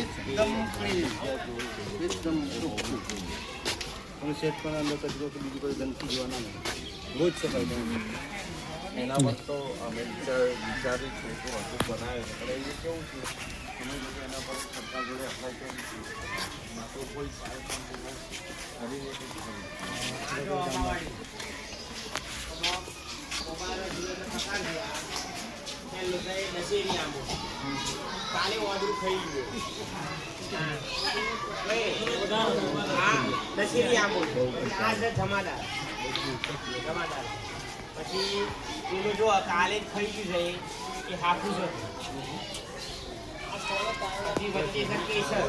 Speaker 6: એકદમ ક્લીન, એકદમ ચોખ્ખું. અને સેટ પણ અંદર કચરો કે બીજી કોઈ ગંદકી જોવા ના મળે. રોજ સફાઈ કરવાની.
Speaker 8: એના પર તો અમે વિચારી છે કે વસ્તુ બનાવે છે પણ એ કેવું છે અમે લોકો એના પર સરકાર જોડે એપ્લાય કરી છે તો કોઈ સાહેબ પણ
Speaker 3: દશેરી આંબો કાલે ઓર્ડર થઈ ગયો. હા દશેરી આંબો આ છે જમાદાર. પછી પેલું જો કાલે જ થઈ ગયું છે એ હાફૂસ હતું. પછી વચ્ચે છે કેસર.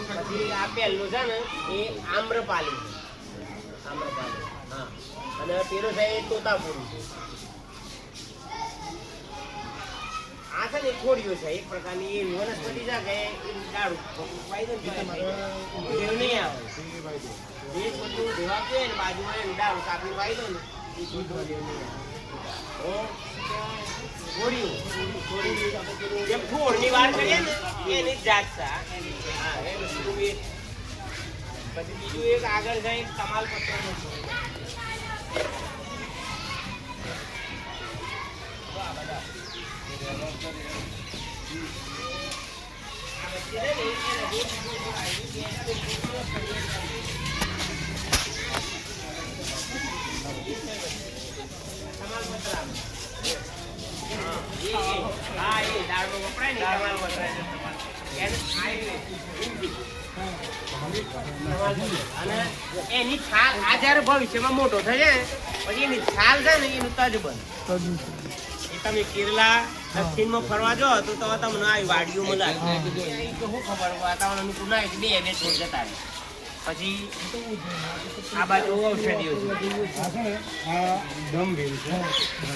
Speaker 3: પછી આ પહેલું છે ને એ આમ્રપાલી. હા અને પેલું છે એ તોતાપુરી. આ છે ને એક છોડ્યું છે એક પ્રકારની એ વનસ્પતિ છે કે દારૂ ફાયદો નહીં આવે. જે છોડું ધોવાતું હોય ને બાજુમાં એનું દારૂ કાપી વાયદો ને એ છોડવા જેવું નહીં આવે. જેમ છોડની વાર કરીએ ને એની જ જાત છે. હા એ વસ્તુ પછી બીજું એક આગળ જાય તમાલપત્રનો છોડ. એની છાલ આ જયારે ભવિષ્યમાં મોટો થશે પછી એની છાલ છે ને એનું તજ બને. એ તમે કેરલા દક્ષિણમાં ફરવા જાઓ તો તમને આવી વાડીઓમાં લાગે શું ખબર વાતાવરણ અનુકૂળ ના બે છોડ જતા રહે. પછી આ બાજુ ઔષધિઓ છે.
Speaker 6: આ દમ વેલ છે.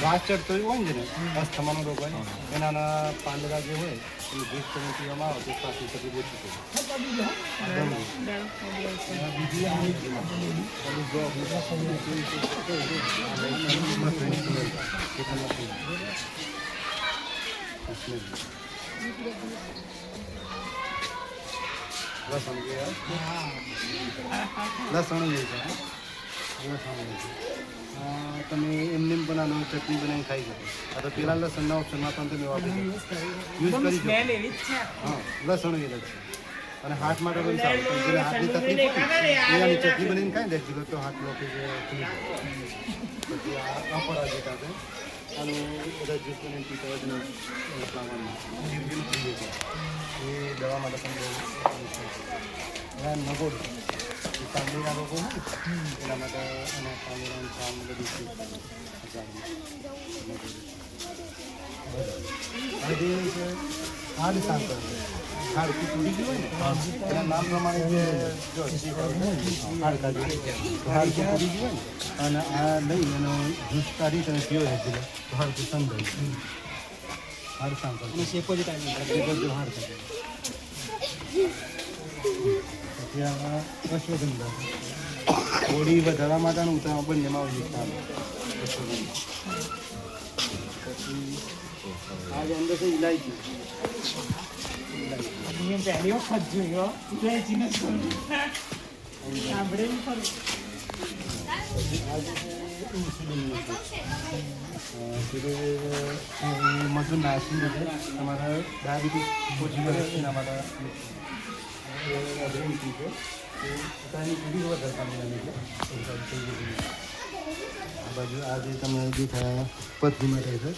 Speaker 6: ઘાસ ચડતો હોય ને અસ્થમાનો રોગ હોય એના પાંદડા જે હોય એ ભૂસ તમે પીવામાં આવે તો શ્વાસની તકલીફ ઓછી થાય. લસણ તમે એમને પણ આનો ચટણી બનાવીને ખાઈ શકો. આ તો પેલા લસણના ઓપ્શનમાં પણ તમે વાપરી યુઝ કરી શકો. હા લસણ એ જ છે અને હાથ માટે પણ સારું. જેને હાથની તકલીફ હોય એની ચટણી બનાવીને ખાઈ દે તો હાથ લોકો પછી આ અપરાજિતા છે આનું બધા જ્યુસ બનાવીને પીતા હોય એ દવા માટે પણ બહુ નગોડ ચામડીના રોગો હોય એના માટે અને ચામડીના ચામ બધું હાડ સાંકળ હાડકી તૂટી ગયું હોય ને એના નામ પ્રમાણે જે જો હાડકા હાડકી તૂટી ગયું હોય ને અને આ લઈ એનો જ્યુસ કાઢી અને પીવો છે તો હાડકું સંધાય હાડ સાંકળ અને શેકો જ ટાઈમ હાડકા. અશ્વગંધા બોડી વધારવા માટેનું ઉતાર બંનેમાં પછી આજે અંદર છે ઇલાયચી.
Speaker 7: પહેલી વખત જોયો
Speaker 6: મધુ નાસી છે તમારા ડાયાબિટીસ ઓછી કરે એના માટે અગ્રણી છે પોતાની પૂરી વધારે કામ છે. આ બાજુ આ જે તમે દેખાય પથરી માટે છે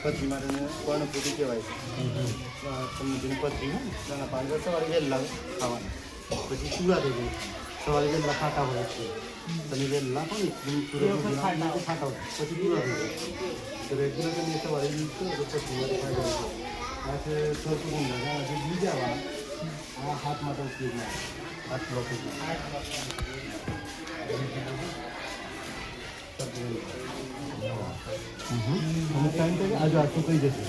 Speaker 6: પથરી માટે કર્ણપુરી કહેવાય છે તમને જેને પથરી હોય ને તેના પાંજર સવારે વહેલા ખાવાના પછી ચૂડા થઈ જાય સવારે વહેલા ખાતા હોય છે તમે વહેલા પણ ખાતા હોય પછી ચૂડા થઈ જાય તો રેગ્યુલર તમે સવારે યુઝ કરો તો પથરી માટે ફાયદો છે આ છે સરખું જે બીજા આ હાથ માટે ઉપયોગમાં હાથ લોકેટમાં અમુક ટાઈમ તો આજુ આ સુકાઈ જશે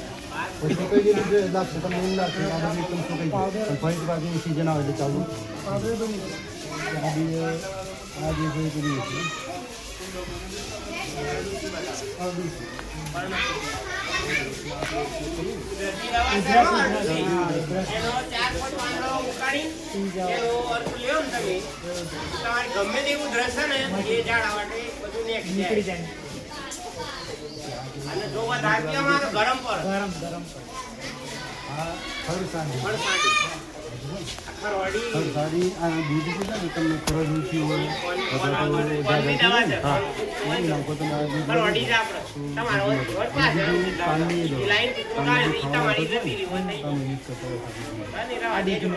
Speaker 6: પછી સુકાઈ જશે લાગશે તમને એમ લાગશે આ બાજુ એકદમ સુકાઈ જશે ફરી બાજુની સિઝન આવે એટલે ચાલુ આ જે છે પેલી
Speaker 3: ગમે તેવું દ્રશ્ય ને એ ઝાડ માટે બધું નીકળી જાય અને જો ધાર્મિકમાં તો ગરમ પર
Speaker 6: આ ફરસાણી
Speaker 3: ખરવાડી
Speaker 6: ફરસાણી આ દૂધ છે ને તમને ખરડ ઊંચી હોય નાખો તમે આ દૂધ
Speaker 3: ખરવાડી જ આપણે તમારો વોટ પાસે
Speaker 6: પાણી દો
Speaker 3: લાઈન કોટાળી તમારી જતી રહી હોય નહીં
Speaker 6: તમે મિક્સ કરો
Speaker 3: અને રાહ દેજો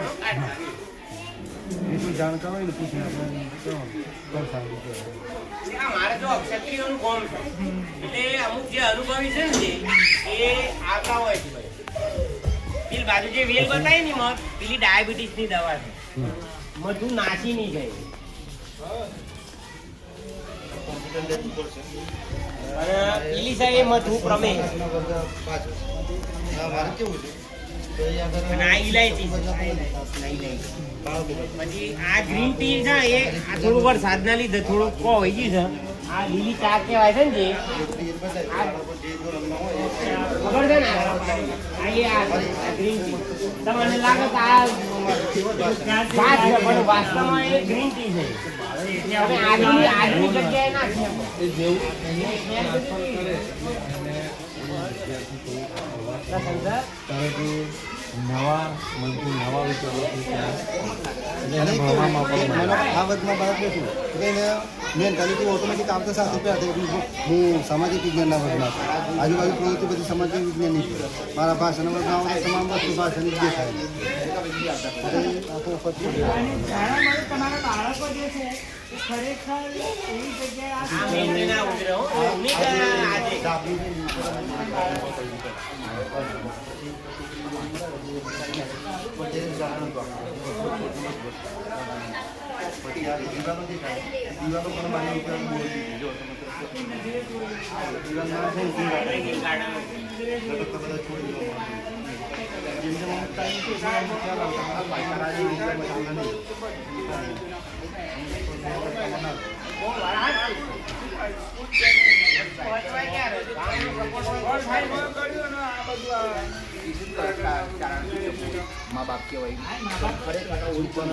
Speaker 6: એટલું જાણકાર હોય ને પૂછીને આપણે ફરસાણી કહેવાય
Speaker 3: મારે જો ક્ષત્રિયોનું કોમ છે એટલે અમુક જે અનુભવી છે ને એ આવતા હોય છે ભાઈ પેલી બાજુ જે વેલ બતાવી ને મત પેલી ડાયાબિટીસ ની દવા છે મધુ નાસી નહીં જાય અને પેલી સાહેબ એ મધુ પ્રમેય
Speaker 6: મારે કેવું છે
Speaker 3: અને આ ઇલાયચી છે પછી આ ગ્રીન ટી છે એ આ થોડું વરસાદના લીધે થોડું હોય ગયું છે આ લીલી ચા કહેવાય છે ને જે ખબર છે ને આ ગ્રીન ટી તમને લાગે કે આ વાત છે પણ વાસ્તવમાં એ ગ્રીન ટી છે તમે આજની જગ્યાએ નાખી
Speaker 6: નવા વિચારો આ વર્ગમાં બાળક નથી એટલે એને મેન્ટાલિટી ઓટોમેટિક આવતા સાથે હું સામાજિક વિજ્ઞાનના વર્ગમાં છું આજુબાજુ પ્રવૃત્તિ બધી સામાજિક વિજ્ઞાનની છે મારા ભાષાના વર્ગમાં આવે તમામ વસ્તુ ભાષાની જ દેખાય
Speaker 5: તમારા બાળકો જે છે એ ખરેખર એવી
Speaker 6: દિવાલો દેખાય દિવાલો પણ મારી મા બાપ કહેવાય ઓપન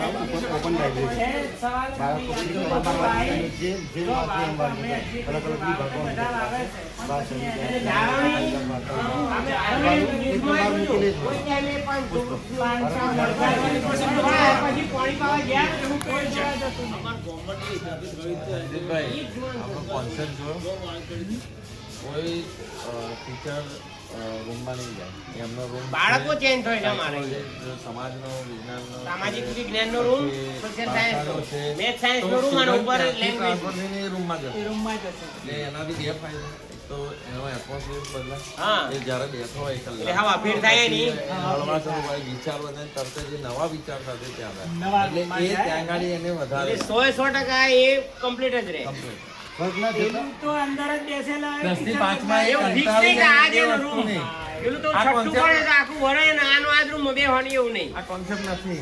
Speaker 8: કોન્સેપ્ટ જો કોઈ ટીચર રૂમમાં નહીં જાય એમનો રૂમ
Speaker 3: બાળકો ચેન્જ થાય છે અમારે
Speaker 8: સમાજનો વિજ્ઞાનનો
Speaker 3: સામાજિક વિજ્ઞાનનો રૂમ સોશિયલ સાયન્સનો મેથ સાયન્સનો રૂમ અને ઉપર લેંગ્વેજ
Speaker 8: રૂમમાં જશે એટલે એનાથી બે ફાયદા તો એનો એટમોસ્ફિયર બદલાય
Speaker 3: હા
Speaker 8: એ જ્યારે બેઠો હોય
Speaker 3: એટલે હવા ફેર થાય નહીં
Speaker 8: હળવા થવું હોય વિચારો અને તરત જ નવા વિચાર સાથે ત્યાં આવે એટલે એ ત્યાં આગળ એને વધારે
Speaker 3: એટલે 100% એ કમ્પ્લીટ જ રહે
Speaker 5: તો અંદર જ બેસેલા હોય
Speaker 8: 10 થી 5 માં
Speaker 3: એવું ફિક્સ નહીં કે આ જે રૂમ પેલું તો
Speaker 8: આ
Speaker 3: છઠ્ઠું
Speaker 8: concept-
Speaker 3: પડે તો આખું વરાય ને આનો આ રૂમ બેહવાની એવું નહીં
Speaker 8: આ કોન્સેપ્ટ નથી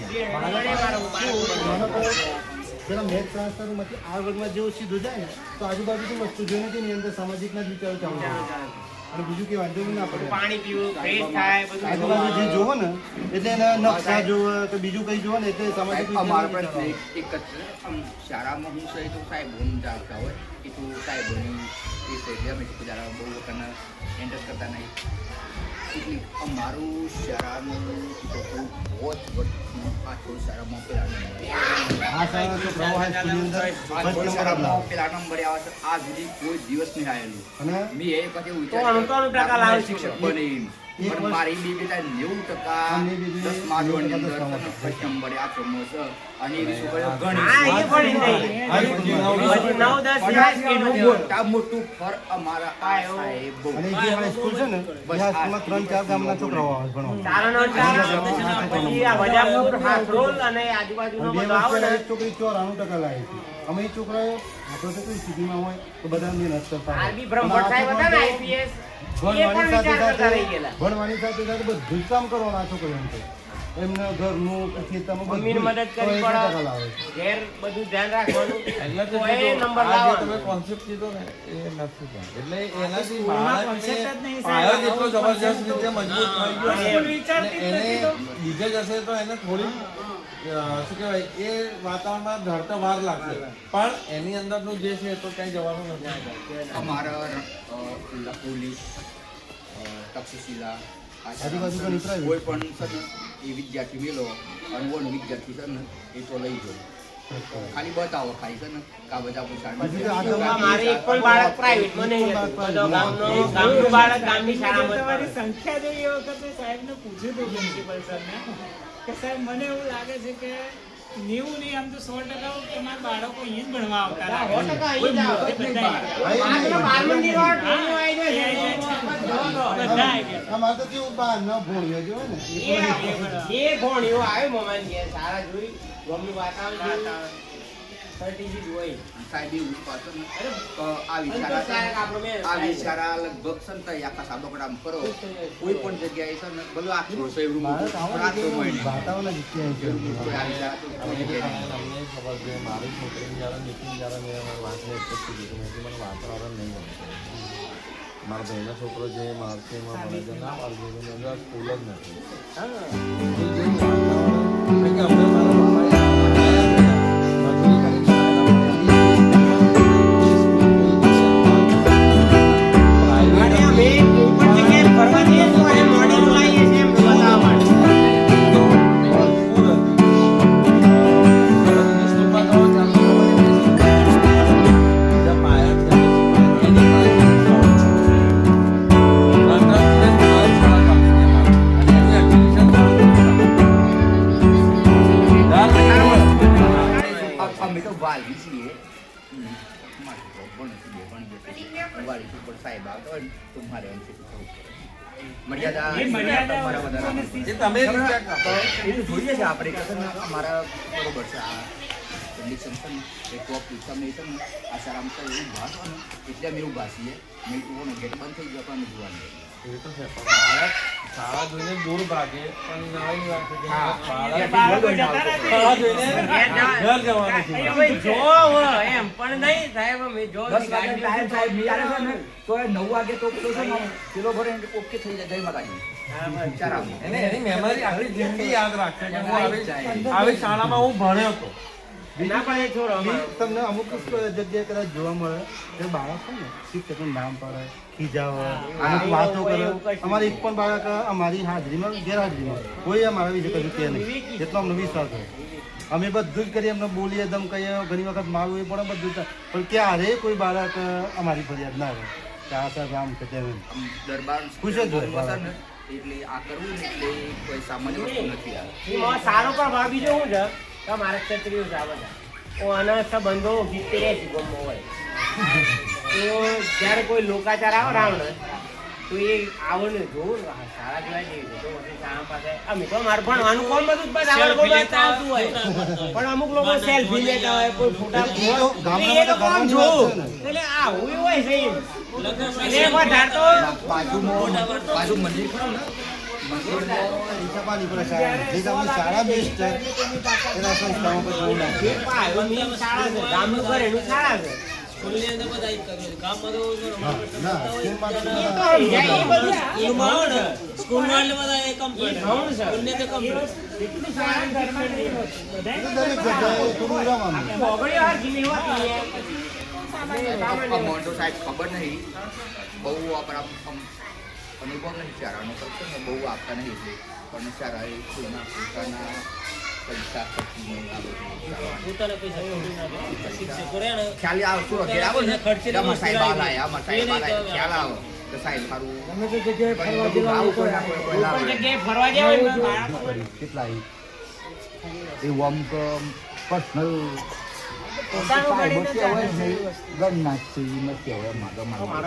Speaker 6: પેલા મેથ ટ્રાન્સફરમાંથી આ વર્ગમાં જેવું સીધું જાય ને તો આજુબાજુની વસ્તુ જોઈને તેની અંદર સામાજિકના જ વિચારો ચાલુ થાય અને બીજું કંઈ વાંધો ના પડે
Speaker 3: પાણી પીવું ફ્રેશ થાય બધું
Speaker 6: આજુબાજુ જે જોવો ને એટલે એના નકશા જોવો કે બીજું કંઈ જોવો ને એટલે સામાજિક
Speaker 9: અમારા
Speaker 6: વિજ્ઞાનના
Speaker 9: પ્રશ્ન
Speaker 6: વિચારો.
Speaker 9: એક જ છે શાળામાં હું સહી તો સાહેબ ભૂમિ ચાલતા હોય એ તો સાહેબોની એ છે એટલે અમે જરા બહુ વખતના એન્ટર કરતા નહીં એટલે અમારું શાળાનું બહુ જ આ થોડું શાળામાં પેલા નંબરે આવે છે આ સુધી કોઈ દિવસ નહીં આવેલું મેં એ પછી વિચાર શિક્ષક બની પણ મારી બી બેટા 90% 10 માર્કની અંદર ફર્સ્ટ નંબરે આ ચોમો છે અને એવી છોકરીઓ ઘણી મોટા મોટું ફર અમારા આ સાહેબ
Speaker 6: અને જે અમારી સ્કૂલ છે ને બસ આમાં 3-4 ગામના છોકરાઓ આવે ભણવા છોકરી 94% લાવી છે અમે એ છોકરાઓ આપણે તો કોઈ સ્થિતિમાં હોય તો બધા મહેનત કરતા ભણવાની સાથે સાથે બધું જ કામ કરવાના છોકરીઓ એમને ઘરનું ખેતરમાં
Speaker 3: મદદ કરવી પડે ઘેર બધું ધ્યાન રાખવાનું
Speaker 8: તમે કોન્સેપ્ટ કીધો ને એ નથી એટલે એનાથી પાયો જેટલો જબરજસ્ત રીતે મજબૂત થઈ ગયો એને બીજે જશે તો એને થોડી શું કહેવાય એ વાતાવરણમાં ઢળતા વાર લાગશે પણ એની અંદરનું જે છે તો ક્યાંય જવાનું નથી
Speaker 9: અમારા પોલીસ તક્ષશિલા કોઈ પણ છે ને એ વિદ્યાર્થી મેલો અનવન વિદ્યાર્થી છે ને એ તો લઈ જાય ખાલી બતાવો ખાલી છે ને કા બધા
Speaker 3: મારે એક પણ બાળક પ્રાઇવેટમાં નહીં ગામનું બાળક ગામની શાળામાં
Speaker 7: સંખ્યા જોઈ એ વખતે સાહેબને પૂછ્યું હતું પ્રિન્સિપલ સરને કે સાહેબ મને એવું લાગે છે કે 90 નહીં આમ તો 100% કે મારા બાળકો અહીં જ ભણવા આવતા
Speaker 6: અમારે તો કેવું બહાર ન ભણ્યો જો ને
Speaker 3: એ ભણ્યો આવે મોબાઈલ ઘેર સારા જોઈ ગમનું વાતાવરણ સર્ટિફિકેટ હોય
Speaker 9: સાહેબ એવું પાછળ આ વિચારા લગભગ સંતા આખા સાબકડામ કરો કોઈ પણ જગ્યાએ છે ને બધું આખું છે એવું
Speaker 6: વાતાવરણ
Speaker 8: અમને ખબર છે મારી છોકરીને જ્યારે નીકળી ત્યારે મેં વાંચને એક જ કીધું મેં મને વાતાવરણ નહીં ગમશે મારા ભાઈનો છોકરો જે મારશે એમાં મને તો ના પાડજો અંદર સ્કૂલ જ નથી કે અમને મારા
Speaker 9: અમારા બરોબર છે આ કન્ડિશન છે ને એ ટોપ એક્ઝામિનેશન આસારામ તો એવું ભાષ હોય ને એટલે અમે એવું ભાષીએ મેં તું ગેટ બંધ થઈ ગયો પણ જોવાનું
Speaker 8: એ તો છે બાળક શાળા જોઈને દૂર ભાગે પણ નવી વાત છે
Speaker 3: એમ પણ નહીં સાહેબ અમે જો
Speaker 9: 10 વાગે ટાઈમ સાહેબ નિયારે છે ને તો 9 વાગે તો પેલો છે ને કિલો ભરે ઓકે થઈ જાય જય માતાજી
Speaker 8: એને એની મેમરી આખી જિંદગી યાદ રાખશે કે હું આવી શાળામાં હું ભણ્યો હતો
Speaker 6: તમને અમુક જગ્યાએ કદાચ જોવા મળે કે બાળક છે ને શિક્ષકનું નામ પડે ખીજાવે અમુક વાતો કરે અમારે એક પણ બાળક અમારી હાજરીમાં ગેરહાજરીમાં કોઈ અમારા વિશે કશું કહે નહીં એટલો અમને વિશ્વાસ હોય અમે બધું જ કરીએ અમને બોલીએ દમ કહીએ ઘણી વખત મારવું એ પણ બધું પણ ક્યારે કોઈ બાળક અમારી ફરિયાદ ના આવે કે આ સાહેબ આમ કે તેમ
Speaker 9: દરબાર
Speaker 6: ખુશ જ હોય
Speaker 9: એટલે આ કરવું ને એટલે કોઈ સામાન્ય વસ્તુ નથી આ
Speaker 3: સારો પણ ભાવ બીજો શું છે કે મારા ક્ષત્રિયો છે આ બધા આના સંબંધો 70-80 ગામમાં હોય તો જ્યારે કોઈ લોકાચાર આવે રાવણ તો એ આવડને જોવું સારા જોવા જેવી તો શાળા પાસે અમે તો અમારે ભણવાનું કોણ બધું જ ચાલતું હોય પણ અમુક લોકો સેલ્ફી લેતા હોય કોઈ ફોટા એ તો કોણ જોવું એટલે આવું હોય છે
Speaker 9: બાજુ મંદિર ખરું ને
Speaker 6: શાળા બેસ્ટ છે એના સંસ્થામાં પછી
Speaker 3: ગામનું ઘર એનું શાળા છે
Speaker 9: અમાઉન્ટ તો સાહેબ ખબર નહીં, બહુ આપણા અનુભવ નથી સારાનો કરશે ને, બહુ આપતા નહીં એટલે પણ સારા એ કોઈના પોતાના પૈસા ખર્ચીને આ બધું ખ્યાલ આવતું વગેરે આવે ને આમાં સાહેબ આ લાય, આમાં સાહેબ આ લાય, ખ્યાલ આવે તો સાહેબ સારું
Speaker 4: ગમે તે જગ્યાએ ફરવા જેવા
Speaker 9: આવું કોઈ ના કોઈ લાવે.
Speaker 5: જગ્યાએ ફરવા ગયા હોય ને
Speaker 9: કેટલા એવું અમુક પર્સનલ
Speaker 5: પોતાનું ગાડી નથી
Speaker 9: ગણ નાખશે એમાં કહેવાય માગા માગા.